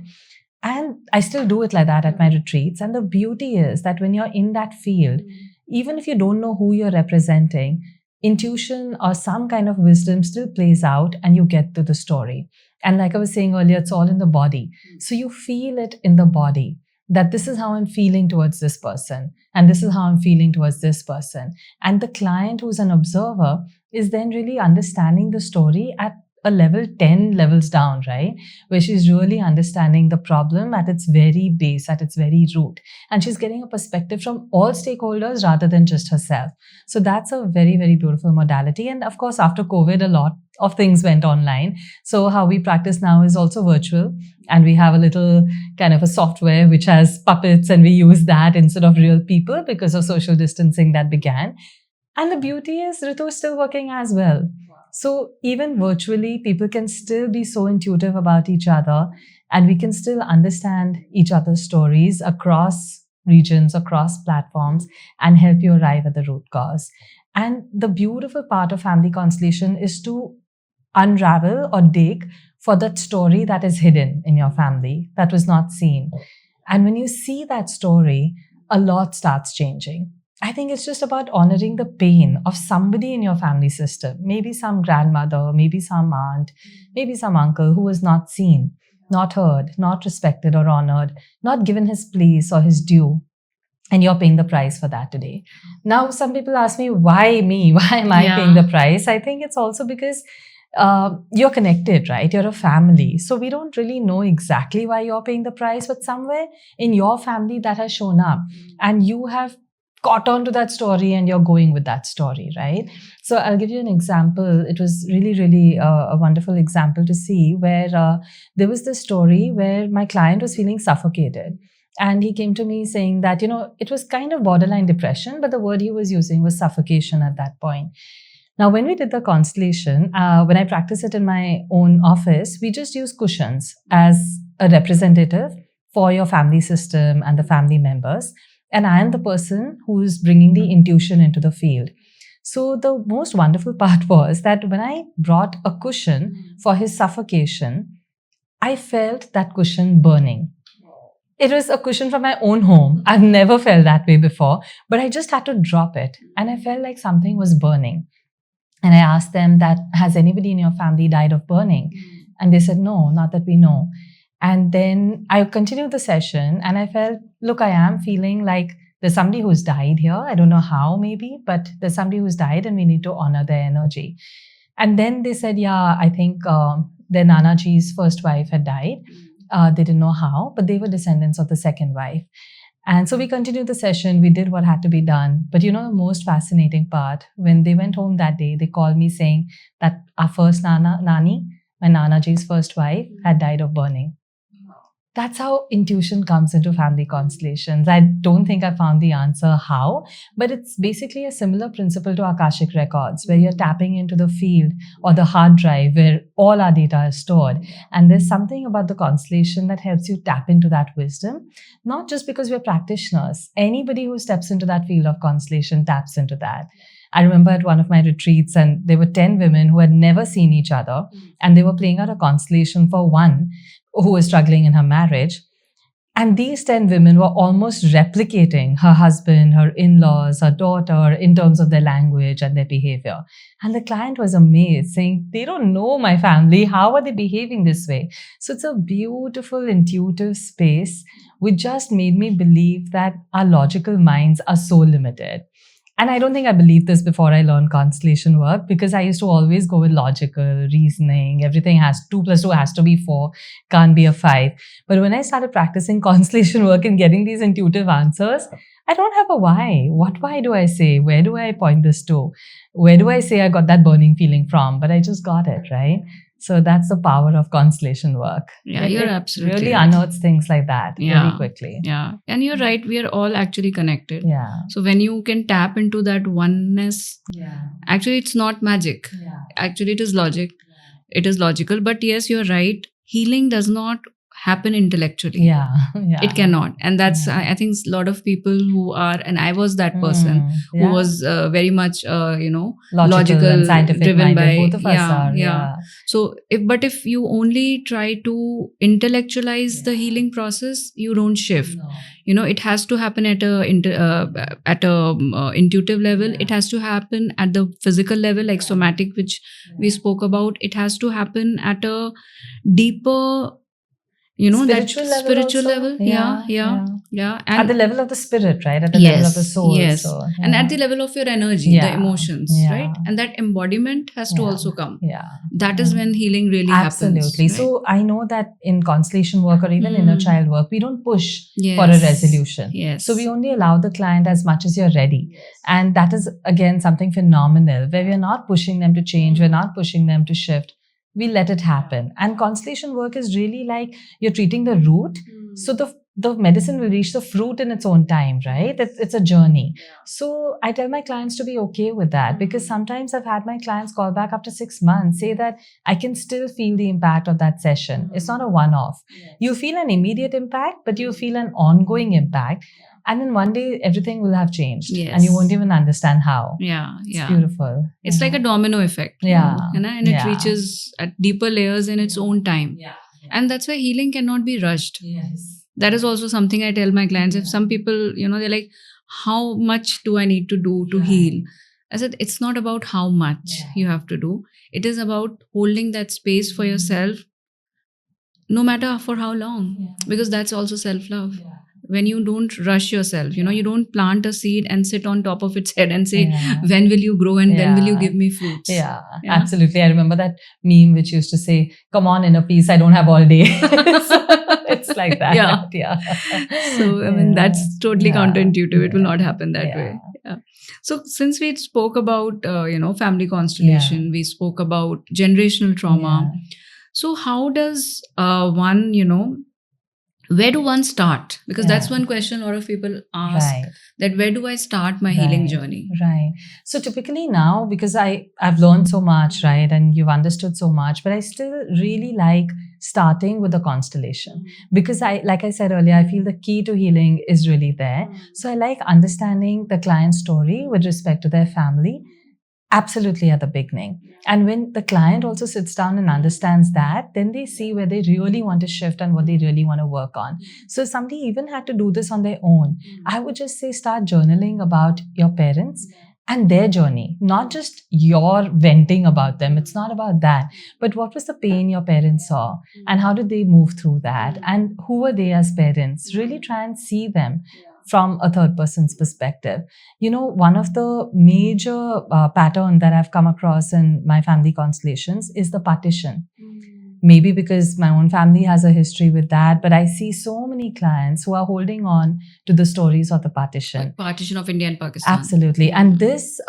And I still do it like that at my retreats. And the beauty is that when you're in that field, even if you don't know who you're representing, intuition or some kind of wisdom still plays out and you get to the story. And like I was saying earlier, it's all in the body. So you feel it in the body that this is how I'm feeling towards this person and this is how I'm feeling towards this person. And the client who's an observer is then really understanding the story at a level 10 levels down, right? Where she's really understanding the problem at its very base, at its very root. And she's getting a perspective from all stakeholders rather than just herself. So that's a very, very beautiful modality. And of course, after COVID, a lot of things went online. So how we practice now is also virtual. And we have a little kind of a software which has puppets, and we use that instead of real people because of social distancing that began. And the beauty is Rituu is still working as well. So even virtually, people can still be so intuitive about each other, and we can still understand each other's stories across regions, across platforms, and help you arrive at the root cause. And the beautiful part of family constellation is to unravel or dig for that story that is hidden in your family, that was not seen. And when you see that story, a lot starts changing. I think it's just about honoring the pain of somebody in your family system, maybe some grandmother, maybe some aunt, maybe some uncle who was not seen, not heard, not respected or honored, not given his place or his due. And you're paying the price for that today. Now, some people ask me, why me? Why am I paying the price? I think it's also because you're connected, right? You're a family. So we don't really know exactly why you're paying the price, but somewhere in your family that has shown up and you have caught on to that story and you're going with that story, right? So I'll give you an example. It was really, really a wonderful example to see where there was this story where my client was feeling suffocated. And he came to me saying that, it was kind of borderline depression, but the word he was using was suffocation at that point. Now, when we did the constellation, when I practice it in my own office, we just use cushions as a representative for your family system and the family members. And I am the person who is bringing the intuition into the field. So the most wonderful part was that when I brought a cushion for his suffocation, I felt that cushion burning. It was a cushion from my own home. I've never felt that way before, but I just had to drop it. And I felt like something was burning. And I asked them that, has anybody in your family died of burning? And they said, no, not that we know. And then I continued the session and I felt, look, I am feeling like there's somebody who's died here. I don't know how maybe, but there's somebody who's died and we need to honor their energy. And then they said, yeah, I think their Nanaji's first wife had died. They didn't know how, but they were descendants of the second wife. And so we continued the session. We did what had to be done. But the most fascinating part, when they went home that day, they called me saying that our first Nani, my Nanaji's first wife, had died of burning. That's how intuition comes into family constellations. I don't think I found the answer how, but it's basically a similar principle to Akashic records, where you're tapping into the field or the hard drive where all our data is stored. And there's something about the constellation that helps you tap into that wisdom, not just because we're practitioners. Anybody who steps into that field of constellation taps into that. I remember at one of my retreats, and there were 10 women who had never seen each other, and they were playing out a constellation for one who was struggling in her marriage. And these 10 women were almost replicating her husband, her in-laws, her daughter in terms of their language and their behavior. And the client was amazed, saying, they don't know my family. How are they behaving this way? So it's a beautiful, intuitive space, which just made me believe that our logical minds are so limited. And I don't think I believed this before I learned constellation work, because I used to always go with logical reasoning. Everything has 2 + 2 has to be 4, can't be a 5. But when I started practicing constellation work and getting these intuitive answers, I don't have a why. What why do I say? Where do I point this to? Where do I say I got that burning feeling from? But I just got it, right? So that's the power of constellation work. Yeah, you're absolutely really right. unearths things like that very quickly. Yeah. And you're right. We are all actually connected. Yeah. So when you can tap into that oneness, actually it's not magic. Actually, it is logic. It is logical. But yes, you're right. Healing does not happen intellectually. It cannot. And that's, I think a lot of people who are, and I was that person who was very much, logical and scientific driven minded. by, Both of us are. So if you only try to intellectualize the healing process, you don't shift. It has to happen at a intuitive level. It has to happen at the physical level, like somatic, which we spoke about. It has to happen at a deeper, spiritual level. And at the level of the spirit, right? At the level of the soul. Yes. So, and at the level of your energy, the emotions, right? And that embodiment has to also come. That is when healing really happens. Absolutely. Right? So I know that in constellation work or even inner child work, we don't push for a resolution. So we only allow the client as much as you're ready. And that is, again, something phenomenal, where we're not pushing them to change. We're not pushing them to shift. We let it happen. And constellation work is really like you're treating the root. So the medicine will reach the fruit in its own time, right? It's a journey. So I tell my clients to be okay with that, because sometimes I've had my clients call back after 6 months, say that I can still feel the impact of that session. It's not a one-off. You feel an immediate impact, but you feel an ongoing impact. And then one day everything will have changed, and you won't even understand how. It's beautiful. It's like a domino effect. And it reaches at deeper layers in its own time. And that's why healing cannot be rushed. That is also something I tell my clients. If some people, they're like, how much do I need to do to heal? I said, it's not about how much you have to do. It is about holding that space for yourself, no matter for how long, because that's also self-love. when you don't rush yourself. You don't plant a seed and sit on top of its head and say, Yeah. when will you grow and when will you Yeah. give me fruits? Yeah, Yeah. absolutely. I remember that meme which used to say, "Come on, inner peace, I don't have all day." So it's like that. Yeah. So I mean, that's totally Yeah. counterintuitive. It will not Yeah. happen that Yeah. way. Yeah. So since we spoke about family constellation, we spoke about generational trauma. Yeah. So how does one where do one start? Because that's Yeah. one question a lot of people ask, Right. that where do I start my healing Right. journey? Right. So typically now, because I've learned so much, right, and you've understood so much, but I still really like starting with the constellation, because like I said earlier, I feel the key to healing is really there. So I like understanding the client's story with respect to their family absolutely at the beginning. And when the client also sits down and understands that, then they see where they really want to shift and what they really want to work on. So if somebody even had to do this on their own, I would just say start journaling about your parents and their journey, not just your venting about them. It's not about that, but what was the pain your parents saw and how did they move through that, and who were they as parents. Really try and see them from a third person's perspective. One of the major pattern that I've come across in my family constellations is the partition. Maybe because my own family has a history with that, but I see so many clients who are holding on to the stories of the partition. Like partition of India and Pakistan. Absolutely. And this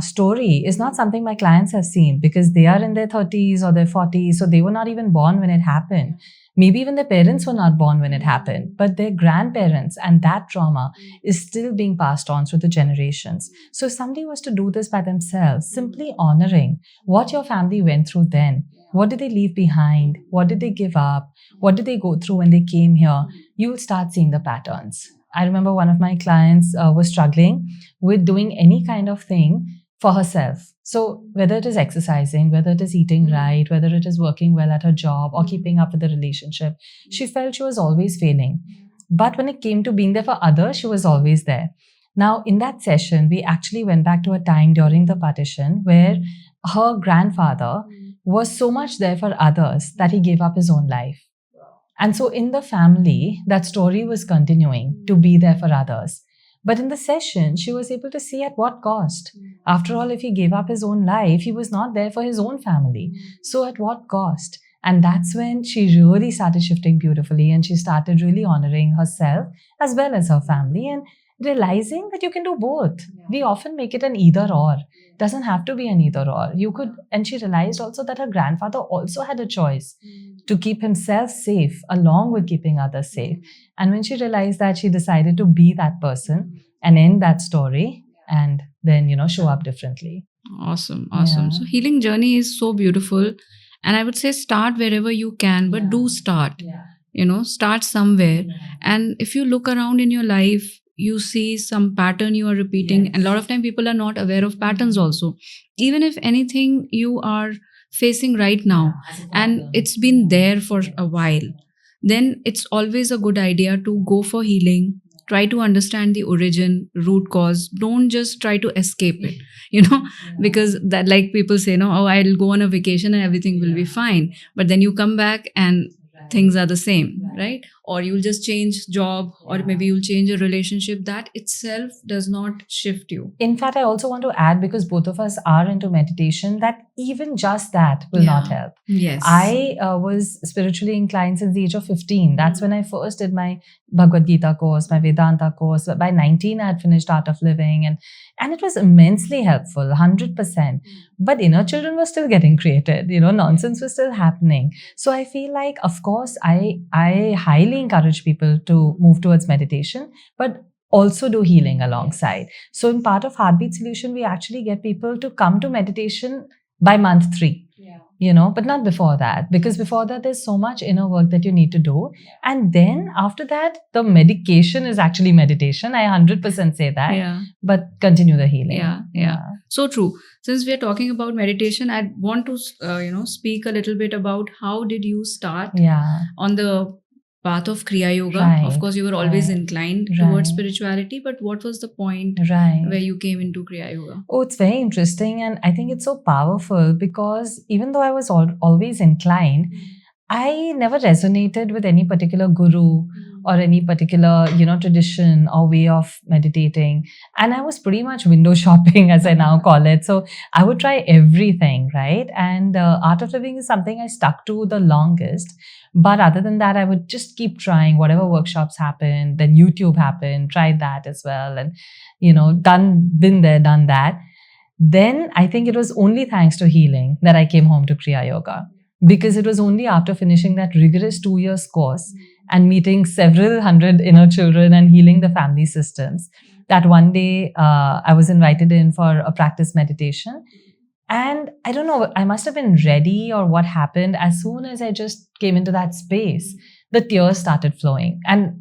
story is not something my clients have seen, because they are in their 30s or their 40s, so they were not even born when it happened. Maybe even their parents were not born when it happened, but their grandparents, and that trauma is still being passed on through the generations. So if somebody was to do this by themselves, simply honoring what your family went through then, what did they leave behind? What did they give up? What did they go through when they came here? You will start seeing the patterns. I remember one of my clients was struggling with doing any kind of thing for herself. So whether it is exercising, whether it is eating right, whether it is working well at her job or keeping up with the relationship, she felt she was always failing. But when it came to being there for others, she was always there. Now, in that session, we actually went back to a time during the partition where her grandfather was so much there for others that he gave up his own life. And so in the family, that story was continuing to be there for others. But in the session, she was able to see at what cost. After all, if he gave up his own life, he was not there for his own family. So at what cost? And that's when she really started shifting beautifully, and she started really honoring herself as well as her family, and realizing that you can do both. We often make it an either or. It doesn't have to be an either or. And she realized also that her grandfather also had a choice to keep himself safe along with keeping others safe. And when she realized that, she decided to be that person and end that story, and then, show up differently. Awesome. Yeah. So healing journey is so beautiful. And I would say start wherever you can, but do start. Start somewhere. And if you look around in your life, you see some pattern you are repeating. And a lot of time people are not aware of patterns also. Even if anything you are facing right now and it's been there for a while, then it's always a good idea to go for healing. Try to understand the origin, root cause. Don't just try to escape it, because that, like people say, no, oh, I'll go on a vacation and everything will be fine. But then you come back and things are the same, right? Or you'll just change job, or maybe you'll change a relationship. That itself does not shift you. In fact, I also want to add, because both of us are into meditation, that even just that will not help. Yes. I was spiritually inclined since the age of 15. That's when I first did my Bhagavad Gita course, my Vedanta course. By 19, I had finished Art of Living, and it was immensely helpful, 100%. But inner children were still getting created, nonsense was still happening. So I feel like, of course, I highly encourage people to move towards meditation, but also do healing alongside. So in part of Heartbeat Solution, we actually get people to come to meditation by month 3. But not before that, because before that, there's so much inner work that you need to do. And then after that, the medication is actually meditation. I 100% say that, but continue the healing. Yeah. So true. Since we're talking about meditation, I want to, speak a little bit about how did you start on the path of Kriya Yoga. Right, of course, you were always inclined towards spirituality, but what was the point where you came into Kriya Yoga? Oh, it's very interesting, and I think it's so powerful, because even though I was always inclined, I never resonated with any particular guru or any particular, tradition or way of meditating. And I was pretty much window shopping, as I now call it. So I would try everything, right? And Art of Living is something I stuck to the longest. But other than that, I would just keep trying whatever workshops happened. Then YouTube happened, tried that as well. And, been there, done that. Then I think it was only thanks to healing that I came home to Kriya Yoga, because it was only after finishing that rigorous 2 years course and meeting several hundred inner children and healing the family systems that one day I was invited in for a practice meditation. And I don't know, I must have been ready or what happened. As soon as I just came into that space, the tears started flowing. And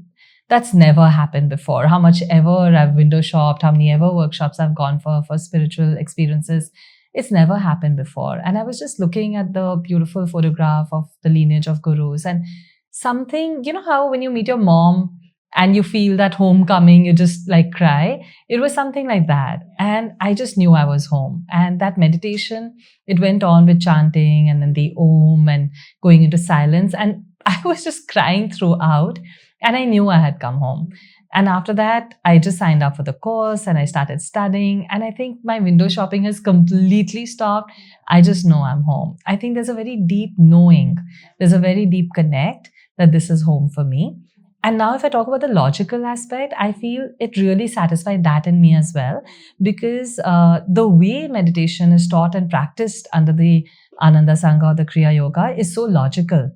that's never happened before. How much ever I've window shopped, how many ever workshops I've gone for spiritual experiences, it's never happened before. And I was just looking at the beautiful photograph of the lineage of gurus, and something, how when you meet your mom and you feel that homecoming, you just like cry. It was something like that. And I just knew I was home. And that meditation, it went on with chanting and then the Om and going into silence. And I was just crying throughout. And I knew I had come home. And after that, I just signed up for the course and I started studying. And I think my window shopping has completely stopped. I just know I'm home. I think there's a very deep knowing. There's a very deep connect that this is home for me. And now if I talk about the logical aspect, I feel it really satisfied that in me as well. Because the way meditation is taught and practiced under the Ananda Sangha or the Kriya Yoga is so logical.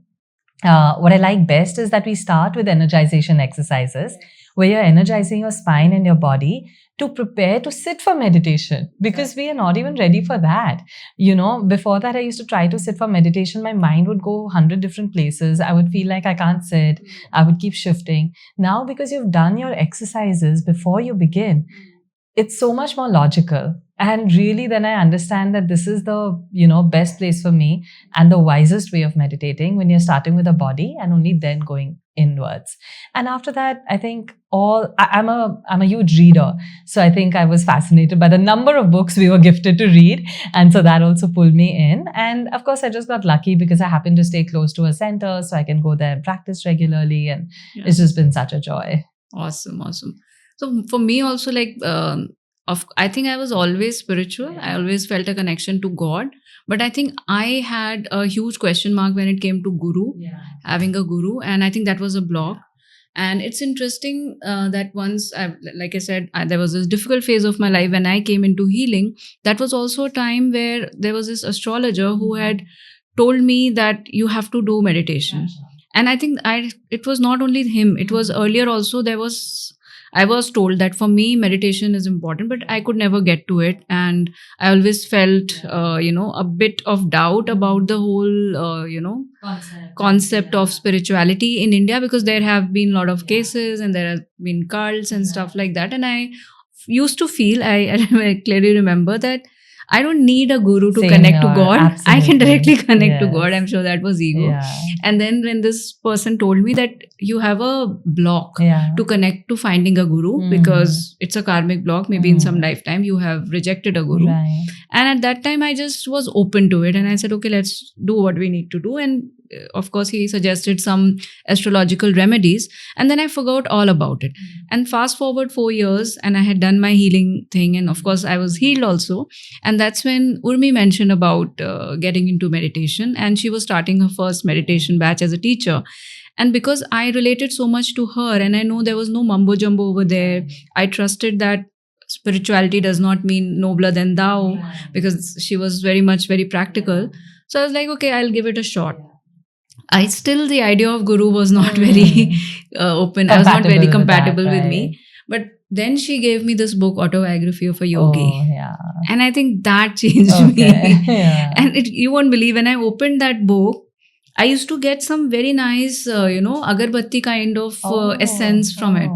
What I like best is that we start with energization exercises where you're energizing your spine and your body to prepare to sit for meditation, because we are not even ready for that. Before that, I used to try to sit for meditation. My mind would go 100 different places. I would feel like I can't sit. I would keep shifting. Now, because you've done your exercises before you begin, it's so much more logical. And really, then I understand that this is the, best place for me and the wisest way of meditating when you're starting with a body and only then going inwards. And after that, I think I'm a huge reader. So I think I was fascinated by the number of books we were gifted to read. And so that also pulled me in. And of course, I just got lucky because I happened to stay close to a center. So I can go there and practice regularly. And It's just been such a joy. Awesome. So for me also, I think I was always spiritual. I always felt a connection to God. But I think I had a huge question mark when it came to guru, having a guru. And I think that was a block. And it's interesting that once, like I said, there was this difficult phase of my life when I came into healing. That was also a time where there was this astrologer who had told me that you have to do meditation. And I think it was not only him. It was earlier also I was told that for me, meditation is important, but I could never get to it. And I always felt, a bit of doubt about the whole, concept of spirituality in India, because there have been a lot of cases and there have been cults and stuff like that. And I used to feel, I clearly remember that I don't need a guru to connect to God. Absolutely. I can directly connect to God. I'm sure that was ego. Yeah. And then when this person told me that you have a block to connect to finding a guru because it's a karmic block, maybe in some lifetime you have rejected a guru. Right. And at that time I just was open to it and I said, okay, let's do what we need to do. And of course, he suggested some astrological remedies and then I forgot all about it. And fast forward 4 years and I had done my healing thing. And of course, I was healed also. And that's when Urmi mentioned about getting into meditation. And she was starting her first meditation batch as a teacher. And because I related so much to her and I know there was no mumbo jumbo over there, I trusted that spirituality does not mean nobler than thou, because she was very practical. So I was like, okay, I'll give it a shot. The idea of guru was not very open. I was not very compatible with me. But then she gave me this book, Autobiography of a Yogi. Oh, yeah. And I think that changed me. Yeah. And you won't believe, when I opened that book, I used to get some very nice, agarbatti kind of essence from it.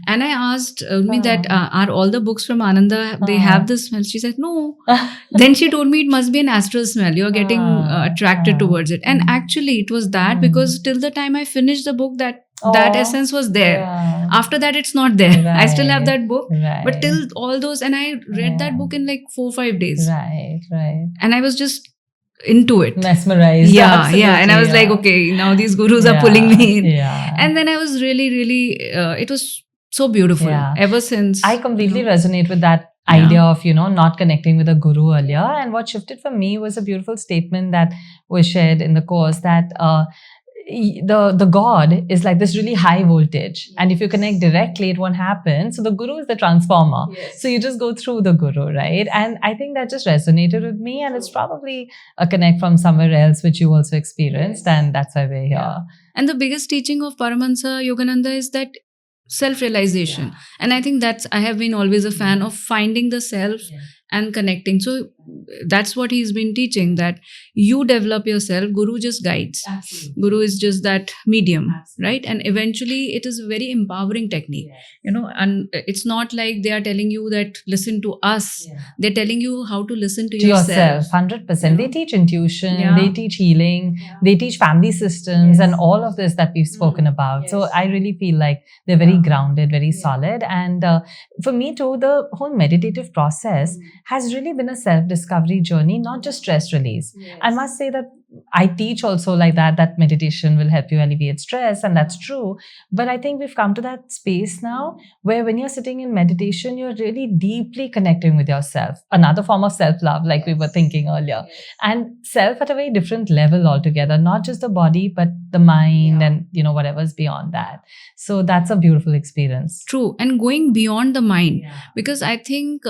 And I asked me that, are all the books from Ananda, they have this smell? She said, no. Then she told me it must be an astral smell. You're getting attracted towards it. And actually it was that, because till the time I finished the book, that essence was there. Yeah. After that, it's not there. Right. I still have that book. Right. But till all those, and I read that book in like 4 or 5 days. Right. And I was just into it. Mesmerized. Yeah, and I was like, okay, now these gurus are pulling me in. And then I was really, it was so beautiful ever since. I completely resonate with that idea of, not connecting with a guru earlier. And what shifted for me was a beautiful statement that was shared in the course that the God is like this really high voltage. And if you connect directly, it won't happen. So the guru is the transformer. So you just go through the guru, right? And I think that just resonated with me. And it's probably a connect from somewhere else, which you also experienced. And that's why we're here. And the biggest teaching of Paramahansa Yogananda is that self-realization. And I think I have been always a fan of finding the self and connecting. So that's what he's been teaching, that you develop yourself. Guru just guides. Absolutely. Guru is just that medium, right? And eventually it is a very empowering technique, and it's not like they are telling you that listen to us. They're telling you how to listen to yourself. 100%. They teach intuition, they teach healing, they teach family systems and all of this that we've spoken about. So I really feel like they're very grounded, very solid. And for me too, the whole meditative process has really been a self-discovery journey, not just stress release. I must say that I teach also like that meditation will help you alleviate stress, and that's true. But I think we've come to that space now where when you're sitting in meditation, you're really deeply connecting with yourself. Another form of self-love, like we were thinking earlier. And self at a very different level altogether, not just the body, but the mind and, whatever's beyond that. So that's a beautiful experience. True. And going beyond the mind, because I think,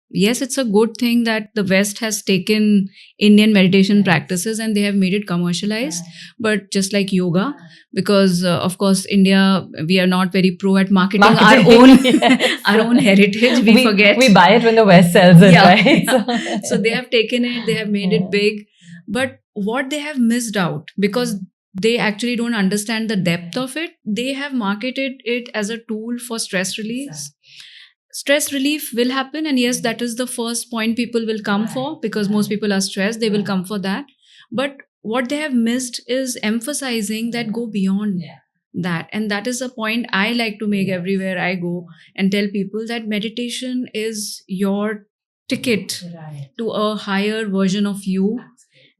yes, it's a good thing that the West has taken Indian meditation practices and they have made it commercialized. But just like yoga, because of course, India, we are not very pro at marketing. Our own heritage. We forget. We buy it when the West sells it, right? So they have taken it, they have made it big. But what they have missed out, because they actually don't understand the depth of it, they have marketed it as a tool for stress release. Stress relief will happen, and yes, that is the first point people will come for, because most people are stressed, they will come for that. But what they have missed is emphasizing that go beyond that. And that is a point I like to make everywhere I go and tell people that meditation is your ticket to a higher version of you.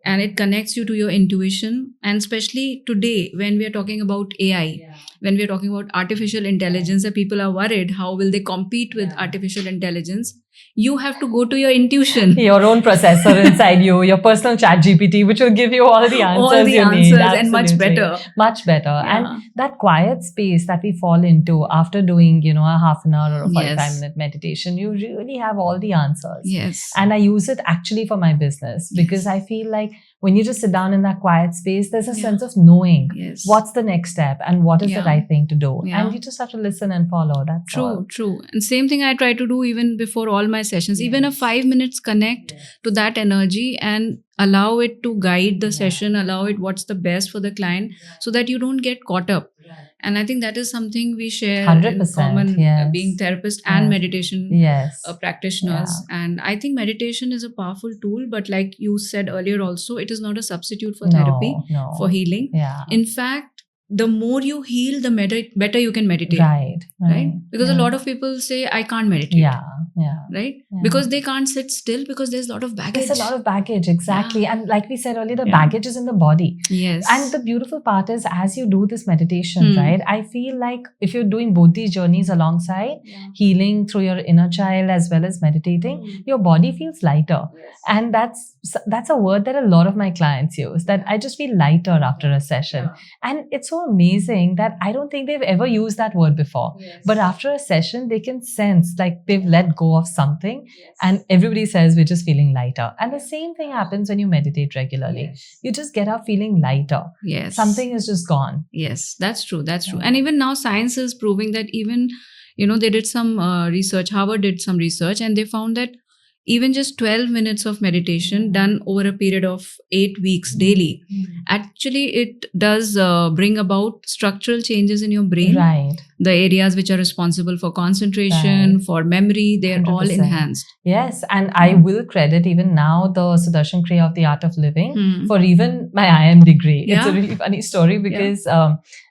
And it connects you to your intuition. And especially today, when we are talking about AI, when we are talking about artificial intelligence, that people are worried, how will they compete with artificial intelligence? You have to go to your intuition. Your own processor inside you, your personal chat GPT, which will give you all the answers you need. And much better. Much better. And that quiet space that we fall into after doing, a half an hour or a 45-minute meditation, you really have all the answers. Yes. And I use it actually for my business, because I feel like when you just sit down in that quiet space, there's a sense of knowing what's the next step and what is the right thing to do. And you just have to listen and follow. That's True. And same thing I try to do even before all my sessions. Even a 5 minutes connect to that energy and allow it to guide the session, allow it what's the best for the client, so that you don't get caught up. And I think that is something we share 100%, in common, being therapists and meditation practitioners. And I think meditation is a powerful tool, but like you said earlier also, it is not a substitute for therapy, for healing. In fact, the more you heal, the better you can meditate. Right? Because a lot of people say, I can't meditate. Right? Because they can't sit still, because there's a lot of baggage. There's a lot of baggage, exactly. And like we said earlier, the baggage is in the body. Yes. And the beautiful part is, as you do this meditation, right, I feel like if you're doing both these journeys alongside, healing through your inner child as well as meditating, your body feels lighter. And that's a word that a lot of my clients use, that I just feel lighter after a session. And it's so amazing that I don't think they've ever used that word before. But after a session, they can sense like they've let go of something, and everybody says we're just feeling lighter. And the same thing happens when you meditate regularly. You just get up feeling lighter. Something is just gone. Yes, that's true. And even now science is proving that even, they did some research, Harvard did some research, and they found that even just 12 minutes of meditation done over a period of 8 weeks daily, actually it does bring about structural changes in your brain. Right. The areas which are responsible for concentration, for memory, they're 100%. All enhanced. Yes. And I will credit even now the Sudarshan Kriya of the Art of Living for even my IM degree. It's a really funny story, because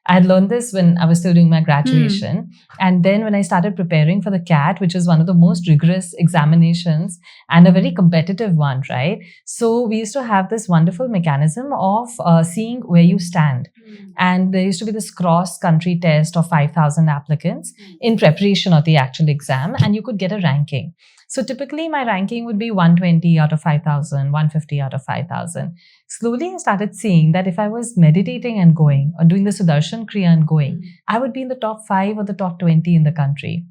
I had learned this when I was still doing my graduation. And then when I started preparing for the CAT, which is one of the most rigorous examinations and a very competitive one, right? So we used to have this wonderful mechanism of seeing where you stand. And there used to be this cross-country test of 5,000 applicants in preparation of the actual exam, and you could get a ranking. So typically my ranking would be 120 out of 5,000, 150 out of 5,000. Slowly I started seeing that if I was meditating and going, or doing the Sudarshan Kriya and going, I would be in the top 5 or the top 20 in the country.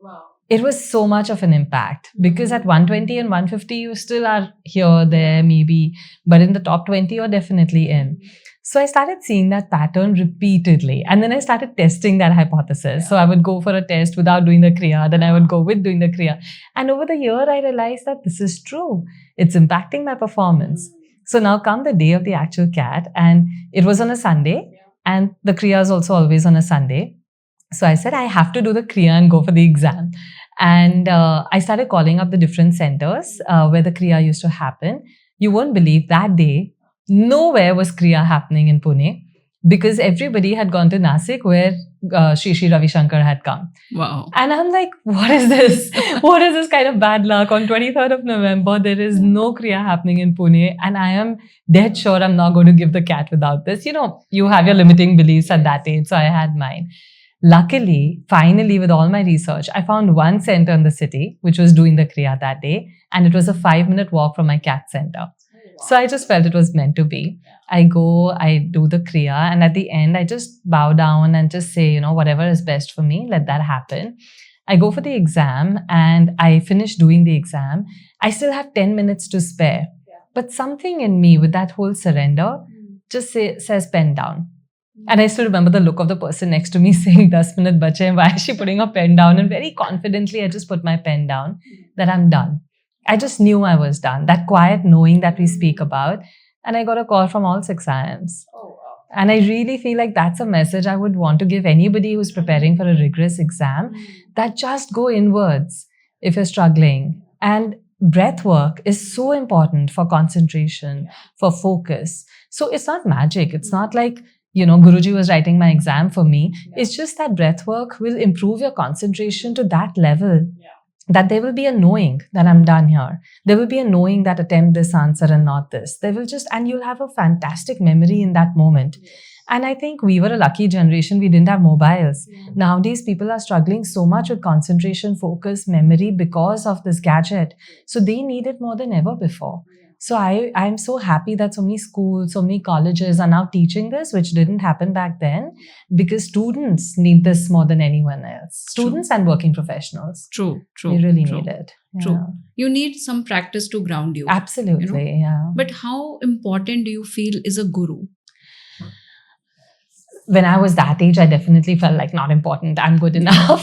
Wow. It was so much of an impact because at 120 and 150, you still are here, there, maybe, but in the top 20, you're definitely in. So I started seeing that pattern repeatedly. And then I started testing that hypothesis. So I would go for a test without doing the Kriya. Then I would go with doing the Kriya. And over the year, I realized that this is true. It's impacting my performance. So now come the day of the actual CAT, and it was on a Sunday. And the Kriya is also always on a Sunday. So I said, I have to do the Kriya and go for the exam. And I started calling up the different centers where the Kriya used to happen. You won't believe that day, nowhere was Kriya happening in Pune because everybody had gone to Nasik where Shri Ravi Shankar had come. Wow. And I'm like, what is this? What is this kind of bad luck? On 23rd of November, there is no Kriya happening in Pune. And I am dead sure I'm not going to give the CAT without this. You know, you have your limiting beliefs at that age. So I had mine. Luckily, finally, with all my research, I found one center in the city which was doing the Kriya that day. And it was a 5-minute walk from my CAT center. So I just felt it was meant to be. I go, I do the Kriya, and at the end, I just bow down and just say, you know, whatever is best for me, let that happen. I go for the exam and I finish doing the exam. I still have 10 minutes to spare. But something in me with that whole surrender just says pen down. And I still remember the look of the person next to me saying, 10 minute bache, why is she putting her pen down? And very confidently, I just put my pen down that I'm done. I just knew I was done. That quiet knowing that we speak about. And I got a call from all 6 IIMs. Oh, wow. And I really feel like that's a message I would want to give anybody who's preparing for a rigorous exam, that just go inwards if you're struggling. And breath work is so important for concentration, for focus. So it's not magic. It's not like, you know, Guruji was writing my exam for me. It's just that breath work will improve your concentration to that level. That there will be a knowing that I'm done here. There will be a knowing that attempt this answer and not this. There will just, and you'll have a fantastic memory in that moment. And I think we were a lucky generation. We didn't have mobiles. Nowadays, people are struggling so much with concentration, focus, memory because of this gadget. So they need it more than ever before. So I'm so happy that so many schools, so many colleges are now teaching this, which didn't happen back then, because students need this more than anyone else. Students and working professionals. True. They really need it. True. You need some practice to ground you. Absolutely, you know? yeah. But how important do you feel is a guru? When I was that age, I definitely felt like not important. I'm good enough.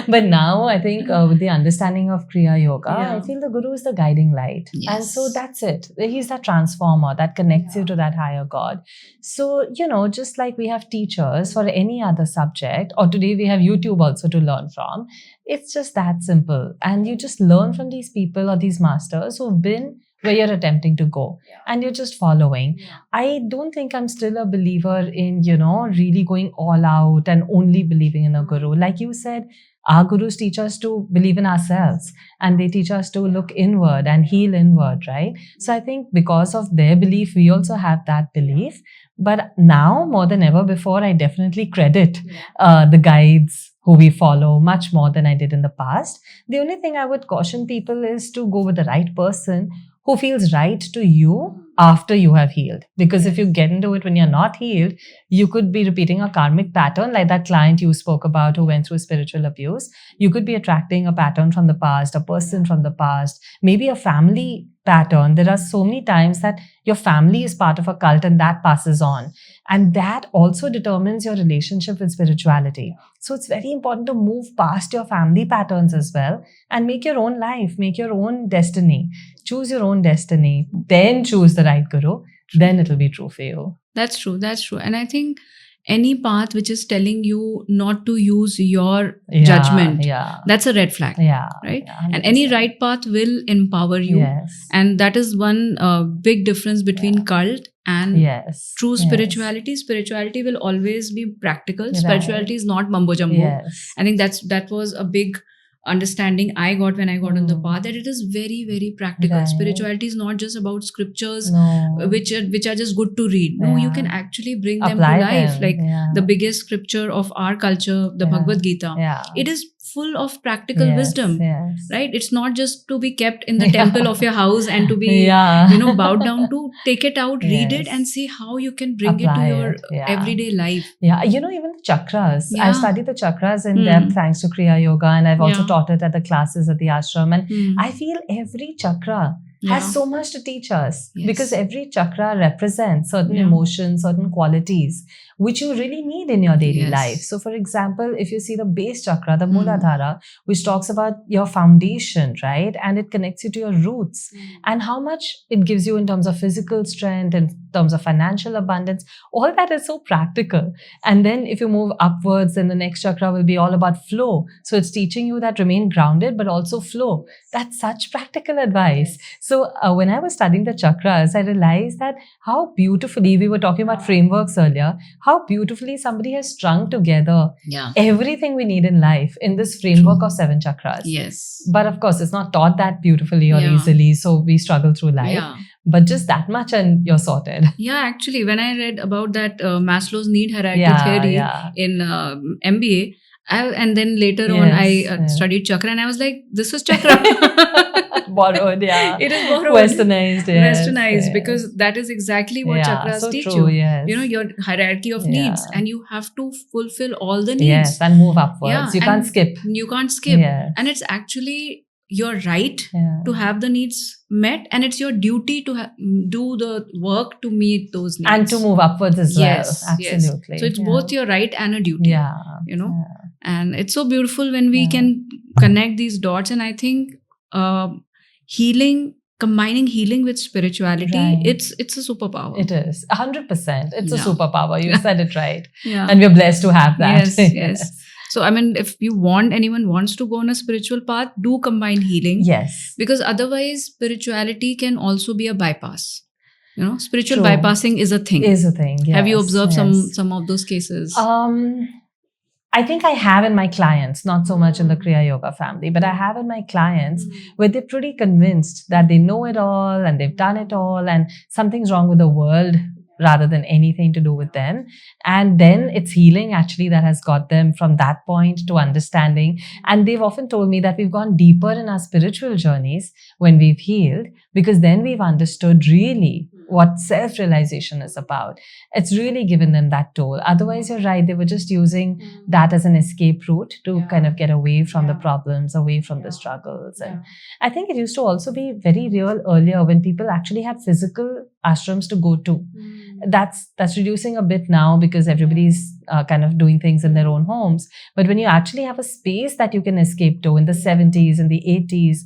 But now I think with the understanding of Kriya Yoga, I feel the Guru is the guiding light. Yes. And so that's it. He's that transformer that connects you to that higher God. So, you know, just like we have teachers for any other subject, or today we have YouTube also to learn from, it's just that simple. And you just learn from these people or these masters who've been where you're attempting to go and you're just following. I don't think I'm still a believer in, you know, really going all out and only believing in a guru. Like you said, our gurus teach us to believe in ourselves and they teach us to look inward and heal inward, right? So I think because of their belief, we also have that belief. But now, more than ever before, I definitely credit the guides who we follow much more than I did in the past. The only thing I would caution people is to go with the right person who feels right to you after you have healed. Because if you get into it when you're not healed, you could be repeating a karmic pattern like that client you spoke about who went through spiritual abuse. You could be attracting a pattern from the past, a person from the past, maybe a family pattern. There are so many times that your family is part of a cult and that passes on. And that also determines your relationship with spirituality. So it's very important to move past your family patterns as well and make your own life, make your own destiny. Choose your own destiny, then choose the right guru, then it'll be true for you. That's true. And I think any path which is telling you not to use your judgment, that's a red flag, right? And any right path will empower you. Yes. And that is one big difference between cult and Yes. true Yes. spirituality will always be practical. Right. Spirituality is not mumbo jumbo. Yes. I think that was a big understanding I got when I got on the Mm. path, that it is very, very practical. Right. Spirituality is not just about scriptures No. which are just good to read. No, you Yeah. can actually bring Apply them to life. them. Like Yeah. the biggest scripture of our culture, the Yeah. Bhagavad Gita. Yeah. It is full of practical Yes, wisdom. Yes. Right? It's not just to be kept in the Yeah. temple of your house and to be Yeah. bowed down to. Take it out, read it, Yes. and see how you can bring Apply it to your it, yeah. everyday life. Yeah, even the chakras. Yeah. I've studied the chakras in Hmm. depth thanks to Kriya Yoga, and I've also Yeah. taught it at the classes at the ashram. And Hmm. I feel every chakra Yeah. has so much to teach us, Yes. because every chakra represents certain Yeah. emotions, certain qualities which you really need in your daily Yes. life. So, for example, if you see the base chakra, the Hmm. Muladhara, which talks about your foundation, right? And it connects you to your roots and how much it gives you in terms of physical strength, in terms of financial abundance. All that is so practical. And then if you move upwards, then the next chakra will be all about flow. So it's teaching you that remain grounded, but also flow. That's such practical advice. So when I was studying the chakras, I realized that how beautifully, we were talking about frameworks earlier, how beautifully somebody has strung together Yeah. everything we need in life in this framework of 7 chakras. Yes. But of course, it's not taught that beautifully or Yeah. easily. So we struggle through life. Yeah. But just that much and you're sorted. Yeah, actually, when I read about that Maslow's need hierarchy Yeah, theory yeah. in MBA, and then later on I Yes. studied chakra, and I was like, this is chakra. Borrowed, yeah. It is borrowed. Westernized, yes. Westernized, yes. because that is exactly what Yeah, chakras so teach true, you. yes. Your hierarchy of Yeah. needs, and you have to fulfill all the needs. Yes, and move upwards. Yeah, You can't and skip. You can't skip. Yes. And it's actually your right Yeah. to have the needs met, and it's your duty to do the work to meet those needs. And to move upwards as Yes, well. yes. Absolutely. So it's yeah. both your right and a duty. Yeah. Yeah. Yeah. And it's so beautiful when we Yeah. can connect these dots. And I think combining healing with spirituality, Right. it's a superpower. It is 100%. It's a Yeah. superpower. You said it right. Yeah. And we're blessed to have that. Yes, yes. So, I mean, if anyone wants to go on a spiritual path, do combine healing. Yes. Because otherwise, spirituality can also be a bypass. Spiritual True. bypassing is a thing. Is a thing. Yes. Have you observed yes. some of those cases? I think I have in my clients, not so much in the Kriya Yoga family, but I have in my clients where they're pretty convinced that they know it all and they've done it all and something's wrong with the world rather than anything to do with them. And then it's healing actually that has got them from that point to understanding. And they've often told me that we've gone deeper in our spiritual journeys when we've healed, because then we've understood really what self-realization is about. It's really given them that tool. Otherwise, you're right, they were just using that as an escape route to kind of get away from the problems, away from the struggles. And I think it used to also be very real earlier when people actually had physical ashrams to go to. That's reducing a bit now because everybody's kind of doing things in their own homes. But when you actually have a space that you can escape to in the 70s and the 80s,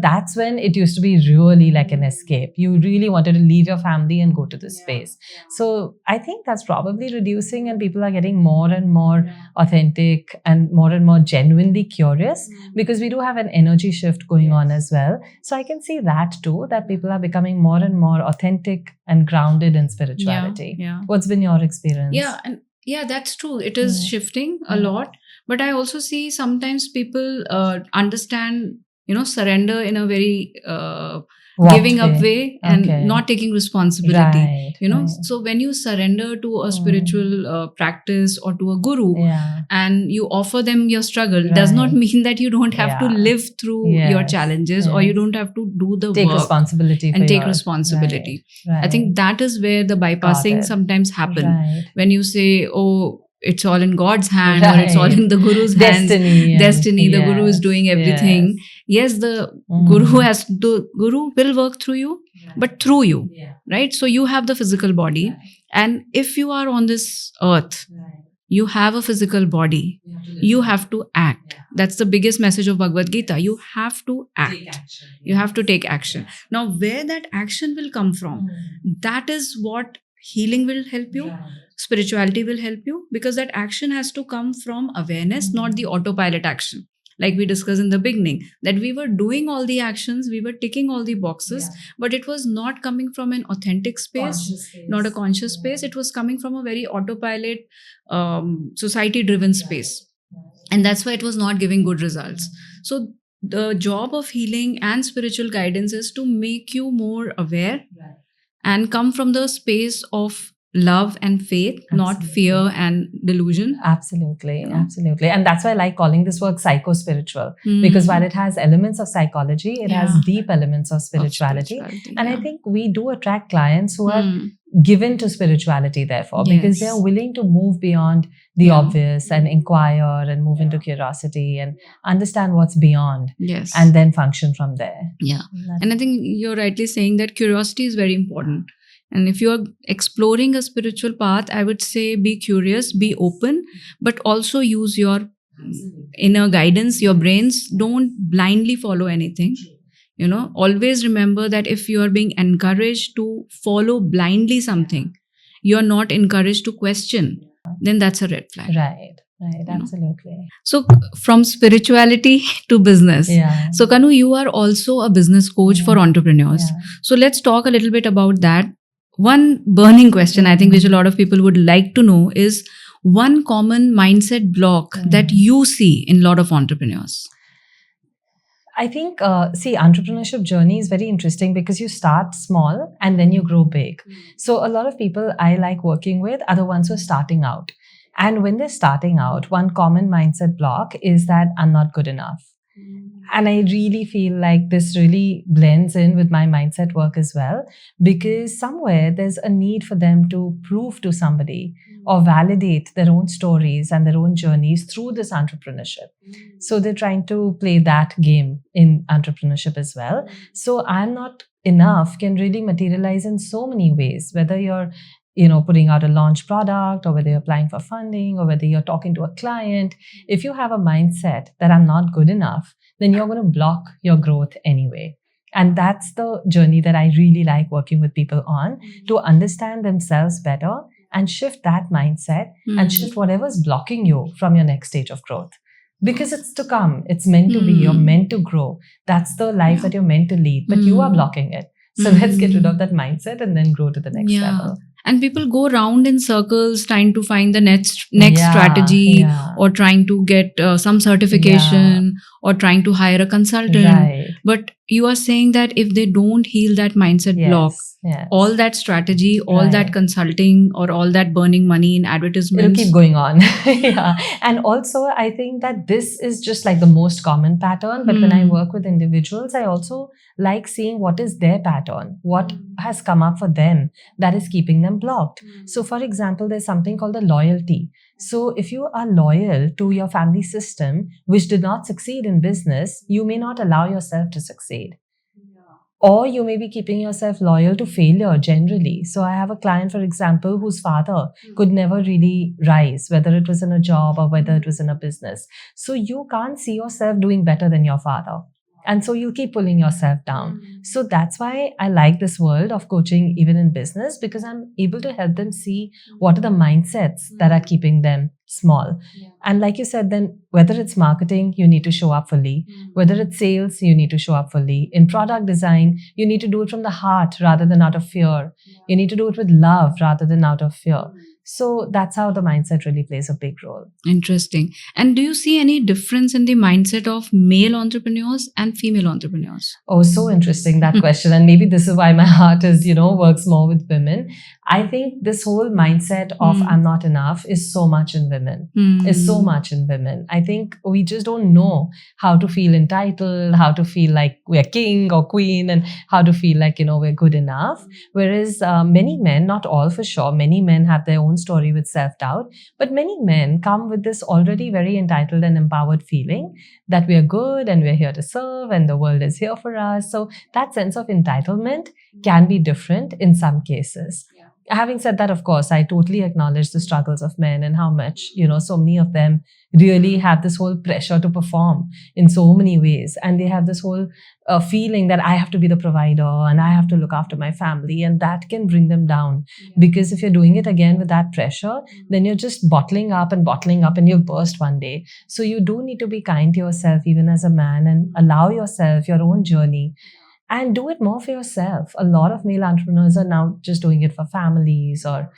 that's when it used to be really like an escape. You really wanted to leave your family and go to this space. So I think that's probably reducing, and people are getting more and more authentic and more genuinely curious, because we do have an energy shift going on as well. So I can see that too, that people are becoming more and more authentic and grounded in spirituality. Yeah. What's been your experience? Yeah, that's true. It is shifting a lot. But I also see sometimes people understand, surrender in a very giving up way and not taking responsibility. Right. So when you surrender to a spiritual practice or to a guru and you offer them your struggle, does not mean that you don't have to live through your challenges or you don't have to do the take work responsibility and take responsibility. Right. I think that is where the bypassing sometimes happen. When you say, oh, it's all in God's hand or it's all in the Guru's hands. Destiny. The Guru is doing everything. Yes, the Guru will work through you, but through you, right? So you have the physical body, and if you are on this earth, you have a physical body. You have to act. That's the biggest message of Bhagavad Gita. You have to act. You have to take action. Now, where that action will come from, that is what healing will help you. Spirituality will help you, because that action has to come from awareness, not the autopilot action. like we discussed in the beginning, that we were doing all the actions, we were ticking all the boxes, but it was not coming from an authentic space, not a conscious space. It was coming from a very autopilot, society driven space. And that's why it was not giving good results. So the job of healing and spiritual guidance is to make you more aware and come from the space of love and faith, not Absolutely. fear and delusion. Absolutely, You know? absolutely. And that's why I like calling this work psycho-spiritual, Mm. because while it has elements of psychology, it has Yeah. deep elements of Of spirituality. And I yeah. think we do attract clients who are Mm. given to spirituality, therefore, because they Yes. are willing to move beyond the Yeah. obvious and inquire and move into curiosity and understand what's beyond Yes. and then function from there. Yeah. And I think you're rightly saying that curiosity is very important. And if you're exploring a spiritual path, I would say be curious, be open, but also use your inner guidance, your brains. Don't blindly follow anything. Always remember that if you are being encouraged to follow blindly something, you're not encouraged to question, then that's a red flag. Right, know? absolutely. So from spirituality to business. Yeah. So Kanu, you are also a business coach for entrepreneurs. Yeah. So let's talk a little bit about that. One burning question I think which a lot of people would like to know is one common mindset block that you see in a lot of entrepreneurs. I think, entrepreneurship journey is very interesting because you start small and then you grow big. So a lot of people I like working with are the ones who are starting out. And when they're starting out, one common mindset block is that I'm not good enough. And I really feel like this really blends in with my mindset work as well, because somewhere there's a need for them to prove to somebody or validate their own stories and their own journeys through this entrepreneurship. So they're trying to play that game in entrepreneurship as well. So I'm not enough can really materialize in so many ways, whether you're putting out a launch product, or whether you're applying for funding, or whether you're talking to a client. If you have a mindset that I'm not good enough, then you're going to block your growth anyway. And that's the journey that I really like working with people on, to understand themselves better and shift that mindset and shift whatever's blocking you from your next stage of growth. Because it's to come. It's meant to be. You're meant to grow. That's the life that you're meant to lead, but you are blocking it. So let's get rid of that mindset and then grow to the next level. And people go round in circles trying to find the next strategy, or trying to get some certification, or trying to hire a consultant. Right. But you are saying that if they don't heal that mindset block, all that strategy, all that consulting, or all that burning money in advertisements, it'll keep going on. And also, I think that this is just like the most common pattern. But when I work with individuals, I also like seeing what is their pattern, what has come up for them that is keeping them blocked. So, for example, there's something called the loyalty. So, if you are loyal to your family system, which did not succeed in business, you may not allow yourself to succeed. Or you may be keeping yourself loyal to failure generally. So I have a client, for example, whose father could never really rise, whether it was in a job or whether it was in a business. So you can't see yourself doing better than your father. And so you keep pulling yourself down. So that's why I like this world of coaching even in business, because I'm able to help them see what are the mindsets that are keeping them small. And like you said, then whether it's marketing, you need to show up fully. Whether it's sales, you need to show up fully. In product design, you need to do it from the heart rather than out of fear. You need to do it with love rather than out of fear. So that's how the mindset really plays a big role. Interesting. And do you see any difference in the mindset of male entrepreneurs and female entrepreneurs? Oh, so interesting, that question. And maybe this is why my heart is, works more with women. I think this whole mindset of I'm not enough is so much in women. Is so much in women. I think we just don't know how to feel entitled, how to feel like we're king or queen, and how to feel like, we're good enough. Whereas many men, not all for sure, many men have their own story with self-doubt, but many men come with this already very entitled and empowered feeling that we are good and we're here to serve and the world is here for us. So that sense of entitlement can be different in some cases. having said that, of course, I totally acknowledge the struggles of men and how much, so many of them really have this whole pressure to perform in so many ways. And they have this whole feeling that I have to be the provider and I have to look after my family. And that can bring them down. Because if you're doing it again with that pressure, then you're just bottling up and you'll burst one day. So you do need to be kind to yourself, even as a man, and allow yourself your own journey. And do it more for yourself. A lot of male entrepreneurs are now just doing it for families or,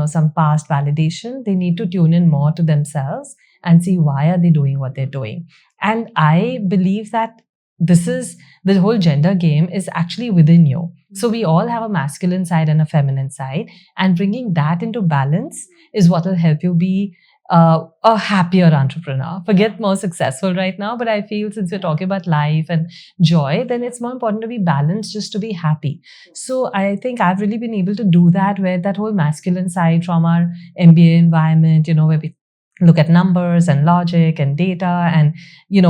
some past validation. They need to tune in more to themselves and see why are they doing what they're doing. And I believe that the whole gender game is actually within you. So we all have a masculine side and a feminine side, and bringing that into balance is what will help you be a happier entrepreneur. Forget more successful right now, but I feel since we're talking about life and joy, then it's more important to be balanced, just to be happy. So I think I've really been able to do that, where that whole masculine side from our MBA environment, where we look at numbers and logic and data and,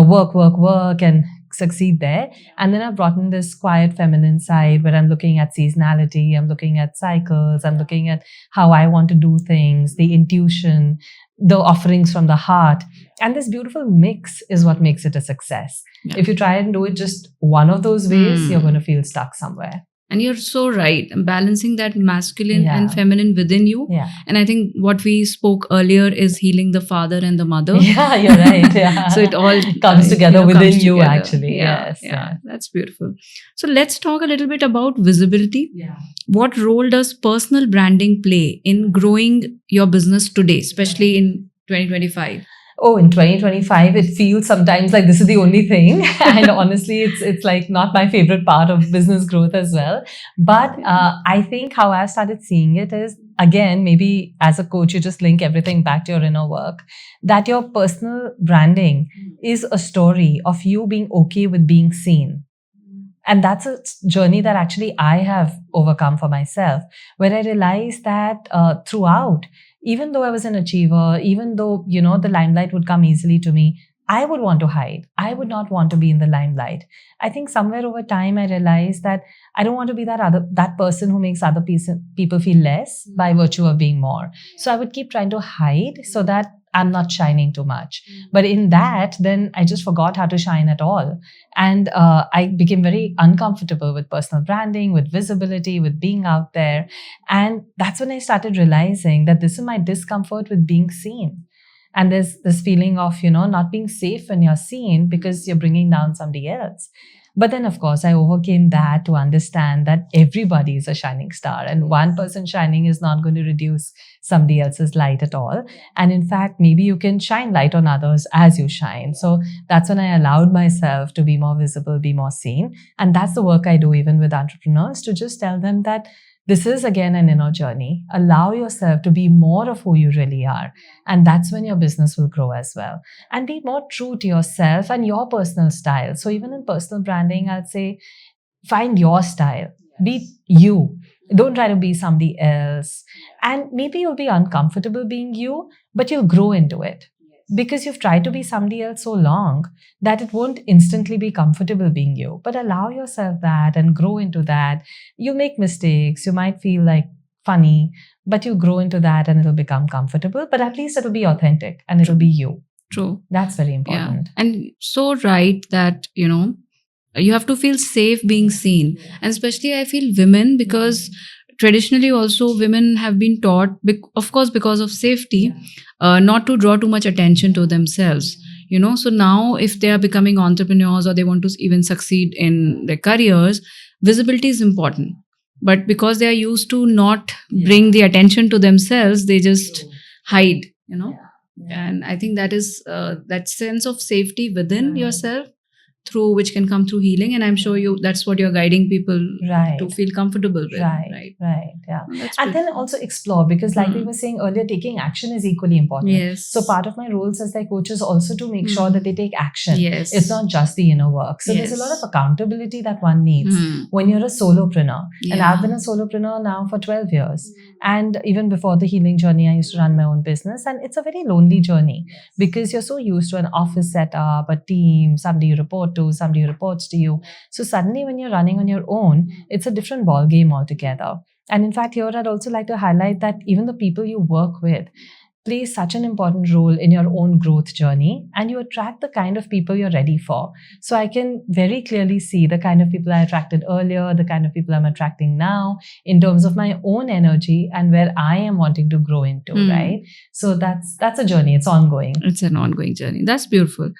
work and succeed there. And then I've brought in this quiet feminine side where I'm looking at seasonality, I'm looking at cycles, I'm looking at how I want to do things, the intuition, the offerings from the heart. And this beautiful mix is what makes it a success. Yeah. If you try and do it just one of those ways, you're going to feel stuck somewhere. And you're so right. Balancing that masculine Yeah. and feminine within you. Yeah. And I think what we spoke earlier is healing the father and the mother. Yeah, you're right. Yeah. So it all comes together within comes you, together. actually. Yeah, Yes. yeah, that's beautiful. So let's talk a little bit about visibility. Yeah. What role does personal branding play in growing your business today, especially in 2025? Oh, in 2025, it feels sometimes like this is the only thing. And honestly, it's like not my favorite part of business growth as well. But I think how I've started seeing it is, again, maybe as a coach, you just link everything back to your inner work, that your personal branding is a story of you being okay with being seen. And that's a journey that actually I have overcome for myself, where I realized that throughout, even though I was an achiever, even though, the limelight would come easily to me, I would want to hide. I would not want to be in the limelight. I think somewhere over time, I realized that I don't want to be that person who makes other people feel less by virtue of being more. So I would keep trying to hide so that I'm not shining too much. But in that, then I just forgot how to shine at all. And I became very uncomfortable with personal branding, with visibility, with being out there. And that's when I started realizing that this is my discomfort with being seen. And there's this feeling of, not being safe when you're seen because you're bringing down somebody else. But then, of course, I overcame that to understand that everybody is a shining star, and one person shining is not going to reduce somebody else's light at all. And in fact, maybe you can shine light on others as you shine. So that's when I allowed myself to be more visible, be more seen. And that's the work I do even with entrepreneurs, to just tell them that this is, again, an inner journey. Allow yourself to be more of who you really are. And that's when your business will grow as well. And be more true to yourself and your personal style. So even in personal branding, I'd say, find your style. Be you. Don't try to be somebody else. And maybe you'll be uncomfortable being you, but you'll grow into it. Because you've tried to be somebody else so long that it won't instantly be comfortable being you. But allow yourself that and grow into that. You make mistakes. You might feel like funny, but you grow into that and it'll become comfortable. But at least it'll be authentic and it'll be you. True. That's very important. Yeah. And so right that, you have to feel safe being seen. And especially I feel women, because traditionally also women have been taught, of course, because of safety, not to draw too much attention to themselves. So now if they are becoming entrepreneurs or they want to even succeed in their careers, visibility is important. But because they are used to not bring the attention to themselves, they just hide, And I think that is that sense of safety within yourself, through which can come through healing. And I'm sure that's what you're guiding people to feel comfortable with. Right. Yeah. That's And then also explore, because like we were saying earlier, taking action is equally important. Yes. So part of my roles as their coach is also to make sure that they take action. Yes. It's not just the inner work. So there's a lot of accountability that one needs when you're a solopreneur. And I've been a solopreneur now for 12 years. And even before the healing journey, I used to run my own business. And it's a very lonely journey because you're so used to an office setup, a team, somebody you report to, somebody who reports to you. So suddenly when you're running on your own, it's a different ball game altogether. And in fact, here I'd also like to highlight that even the people you work with play such an important role in your own growth journey, and you attract the kind of people you're ready for. So I can very clearly see the kind of people I attracted earlier, the kind of people I'm attracting now in terms of my own energy and where I am wanting to grow into, right? So that's a journey. It's ongoing. It's an ongoing journey. That's beautiful.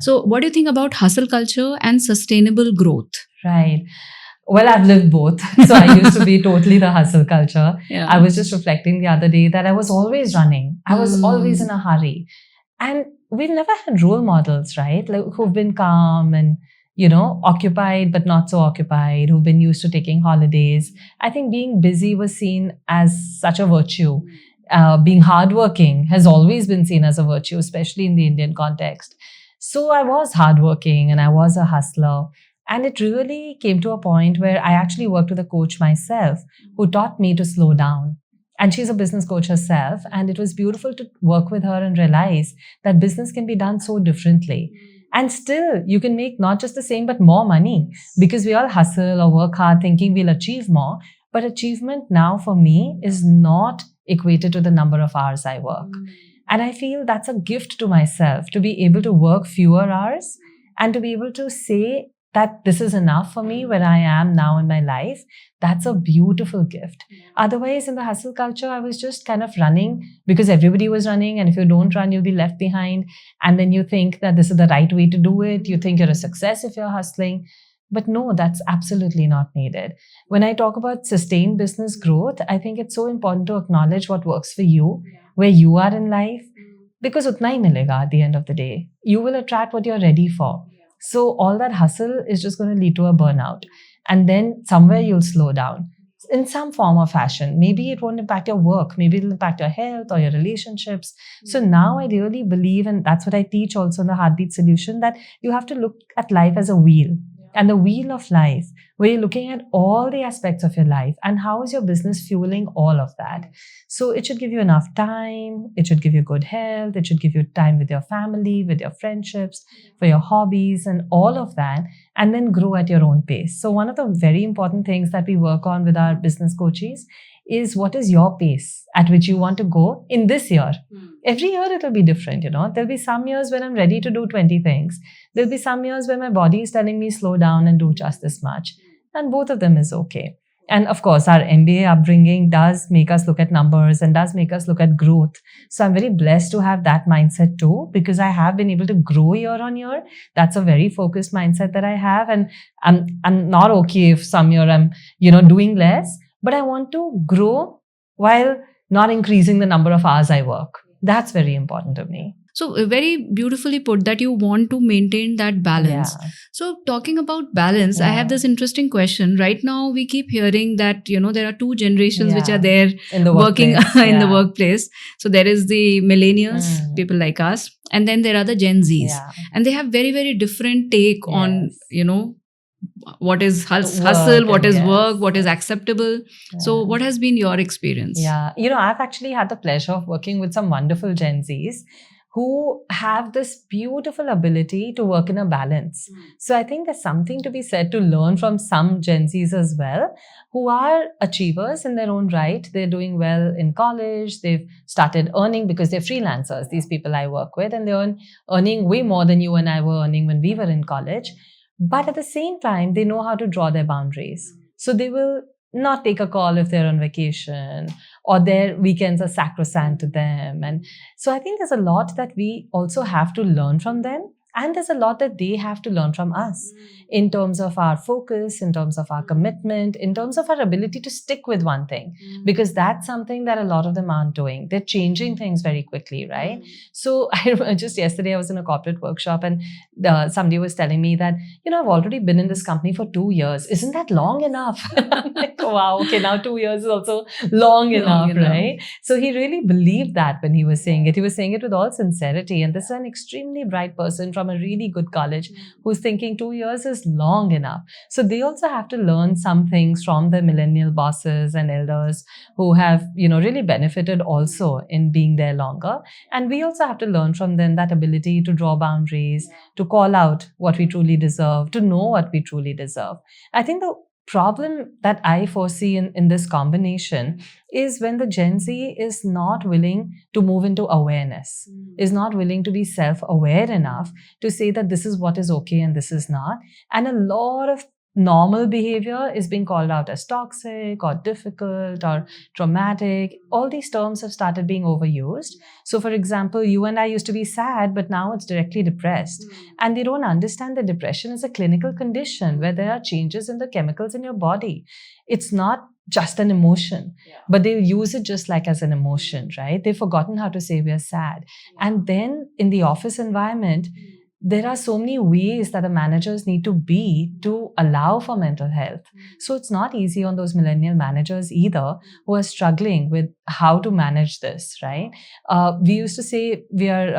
So what do you think about hustle culture and sustainable growth? Right. Well, I've lived both. So I used to be totally the hustle culture. Yeah. I was just reflecting the other day that I was always running. I was always in a hurry. And we've never had role models, right? Like who've been calm and, occupied but not so occupied, who've been used to taking holidays. I think being busy was seen as such a virtue. Being hardworking has always been seen as a virtue, especially in the Indian context. So I was hardworking and I was a hustler. And it really came to a point where I actually worked with a coach myself who taught me to slow down. And she's a business coach herself. And it was beautiful to work with her and realize that business can be done so differently. And still, you can make not just the same, but more money, because we all hustle or work hard thinking we'll achieve more. But achievement now for me is not equated to the number of hours I work. And I feel that's a gift to myself to be able to work fewer hours and to be able to say that this is enough for me where I am now in my life. That's a beautiful gift. Otherwise, in the hustle culture, I was just kind of running because everybody was running. And if you don't run, you'll be left behind. And then you think that this is the right way to do it. You think you're a success if you're hustling. But no, that's absolutely not needed. When I talk about sustained business growth, I think it's so important to acknowledge what works for you, where you are in life, because utna hi milega at the end of the day. You will attract what you're ready for. So all that hustle is just going to lead to a burnout. And then somewhere you'll slow down in some form or fashion. Maybe it won't impact your work. Maybe it'll impact your health or your relationships. So now I really believe, and that's what I teach also in the Heartbeat Solution, that you have to look at life as a wheel. And the wheel of life, where you're looking at all the aspects of your life and how is your business fueling all of that. So it should give you enough time. It should give you good health. It should give you time with your family, with your friendships, for your hobbies and all of that, and then grow at your own pace. So one of the very important things that we work on with our business coaches is what is your pace at which you want to go in this year. Every year it will be different, There'll be some years when I'm ready to do 20 things. There'll be some years where my body is telling me slow down and do just this much. And both of them is okay. And of course, our MBA upbringing does make us look at numbers and does make us look at growth. So I'm very blessed to have that mindset too, because I have been able to grow year on year. That's a very focused mindset that I have. And I'm not okay if some year I'm, doing less, but I want to grow while not increasing the number of hours I work. That's very important to me. So very beautifully put that you want to maintain that balance. Yeah. So talking about balance, I have this interesting question. Right now, we keep hearing that, there are two generations which are there in the working workplace. in the workplace. So there is the millennials, people like us, and then there are the Gen Zs. Yeah. And they have very, very different take on, what is hustle, Work what and is work, what is acceptable. Yeah. So what has been your experience? Yeah. I've actually had the pleasure of working with some wonderful Gen Zs who have this beautiful ability to work in a balance. So I think there's something to be said to learn from some Gen Zs as well, who are achievers in their own right. They're doing well in college. They've started earning because they're freelancers, these people I work with, and they're earning way more than you and I were earning when we were in college. But at the same time, they know how to draw their boundaries. So they will not take a call if they're on vacation, or their weekends are sacrosanct to them. And so I think there's a lot that we also have to learn from them. And there's a lot that they have to learn from us in terms of our focus, in terms of our commitment, in terms of our ability to stick with one thing, because that's something that a lot of them aren't doing. They're changing things very quickly, right? So I remember just yesterday I was in a corporate workshop and somebody was telling me that, I've already been in this company for 2 years. Isn't that long enough? I'm like, wow, okay, now 2 years is also long enough, right? So he really believed that when he was saying it. He was saying it with all sincerity. And this is an extremely bright person from a really good college who's thinking 2 years is long enough. So they also have to learn some things from the millennial bosses and elders who have, really benefited also in being there longer. And we also have to learn from them that ability to draw boundaries, to call out what we truly deserve, to know what we truly deserve. I think the problem that I foresee in this combination is when the Gen Z is not willing to move into awareness, is not willing to be self-aware enough to say that this is what is okay and this is not. And a lot of normal behavior is being called out as toxic or difficult or traumatic. All these terms have started being overused. So, for example, you and I used to be sad, but now it's directly depressed. And they don't understand that depression is a clinical condition where there are changes in the chemicals in your body. It's not just an emotion, but they use it just like as an emotion, right? They've forgotten how to say we are sad. And then in the office environment, there are so many ways that the managers need to be to allow for mental health. So it's not easy on those millennial managers either who are struggling with how to manage this, right? We used to say we are,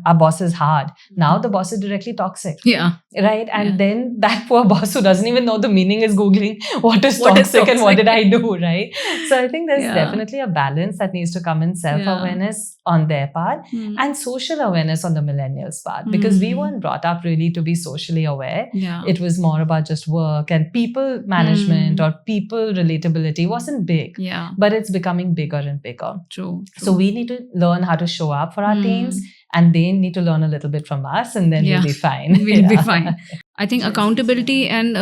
our boss is hard. Now the boss is directly toxic. Yeah. Right? And then that poor boss who doesn't even know the meaning is Googling what is toxic and what did I do, right? So I think there's definitely a balance that needs to come in self-awareness on their part and social awareness on the millennials' part, because we weren't brought up really to be socially aware. It was more about just work, and people management or people relatability wasn't big, but it's becoming bigger and bigger. True. So we need to learn how to show up for our teams, and they need to learn a little bit from us, and then we'll be fine. We'll be fine. I think accountability and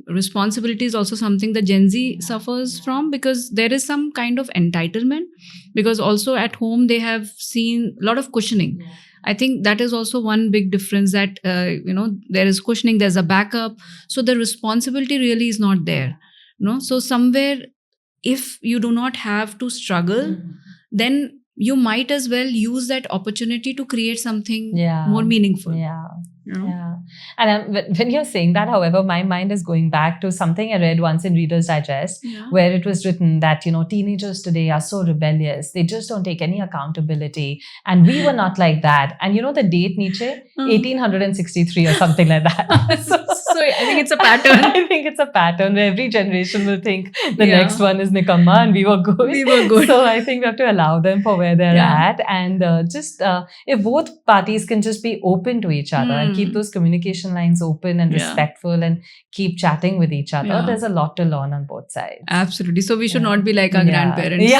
responsibility is also something that Gen Z suffers from, because there is some kind of entitlement, because also at home they have seen a lot of cushioning. I think that is also one big difference, that, there is cushioning, there's a backup. So the responsibility really is not there. So somewhere, if you do not have to struggle, then you might as well use that opportunity to create something more meaningful. And when you're saying that, however, my mind is going back to something I read once in Reader's Digest, where it was written that, teenagers today are so rebellious. They just don't take any accountability. And we were not like that. And the date, Nietzsche? 1863 or something like that. So I think it's a pattern. I think it's a pattern where every generation will think the next one is Nikamma and we were good. So I think we have to allow them for where they're at. And if both parties can just be open to each other and keep those communication lines open and respectful and keep chatting with each other, there's a lot to learn on both sides. Absolutely. So we should not be like our grandparents.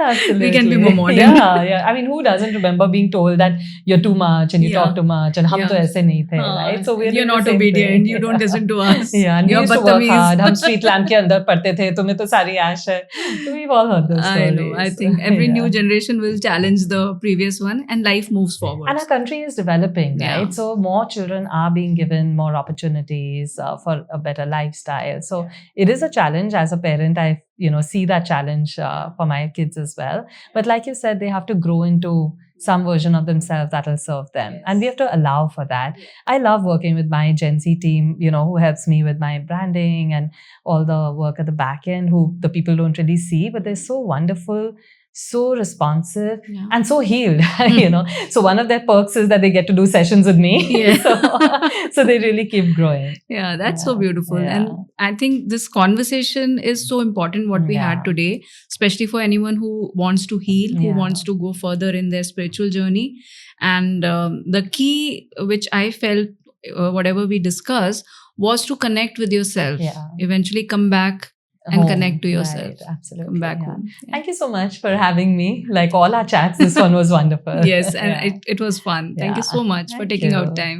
Absolutely. We can be more modern. I mean, who doesn't remember being told that you're too much and you talk too much and hum to aise nahi the, right? So you're not obedient. You don't listen to us. And we used to work hard. Hum street lamp ke andar padhte the. Tumhe to sari ash hai. So we've all heard those stories. I know. I think every new generation will challenge the previous one, and life moves forward. And our country is developing, right? So more children are being given more opportunities for a better lifestyle. So it is a challenge. As a parent, I see that challenge for my kids as well. But like you said, they have to grow into some version of themselves that will serve them. And we have to allow for that. I love working with my Gen Z team, who helps me with my branding and all the work at the back end, who the people don't really see, but they're so wonderful, so responsive and so healed, So one of their perks is that they get to do sessions with me. So they really keep growing. Yeah, that's so beautiful. And I think this conversation is so important, what we had today, especially for anyone who wants to heal, who wants to go further in their spiritual journey. And the key, which I felt, whatever we discussed, was to connect with yourself. Eventually come back and connect to yourself. Right, absolutely. Come back home. Thank you so much for having me. Like all our chats, this one was wonderful. Yes, and it was fun. Thank you so much for taking out time.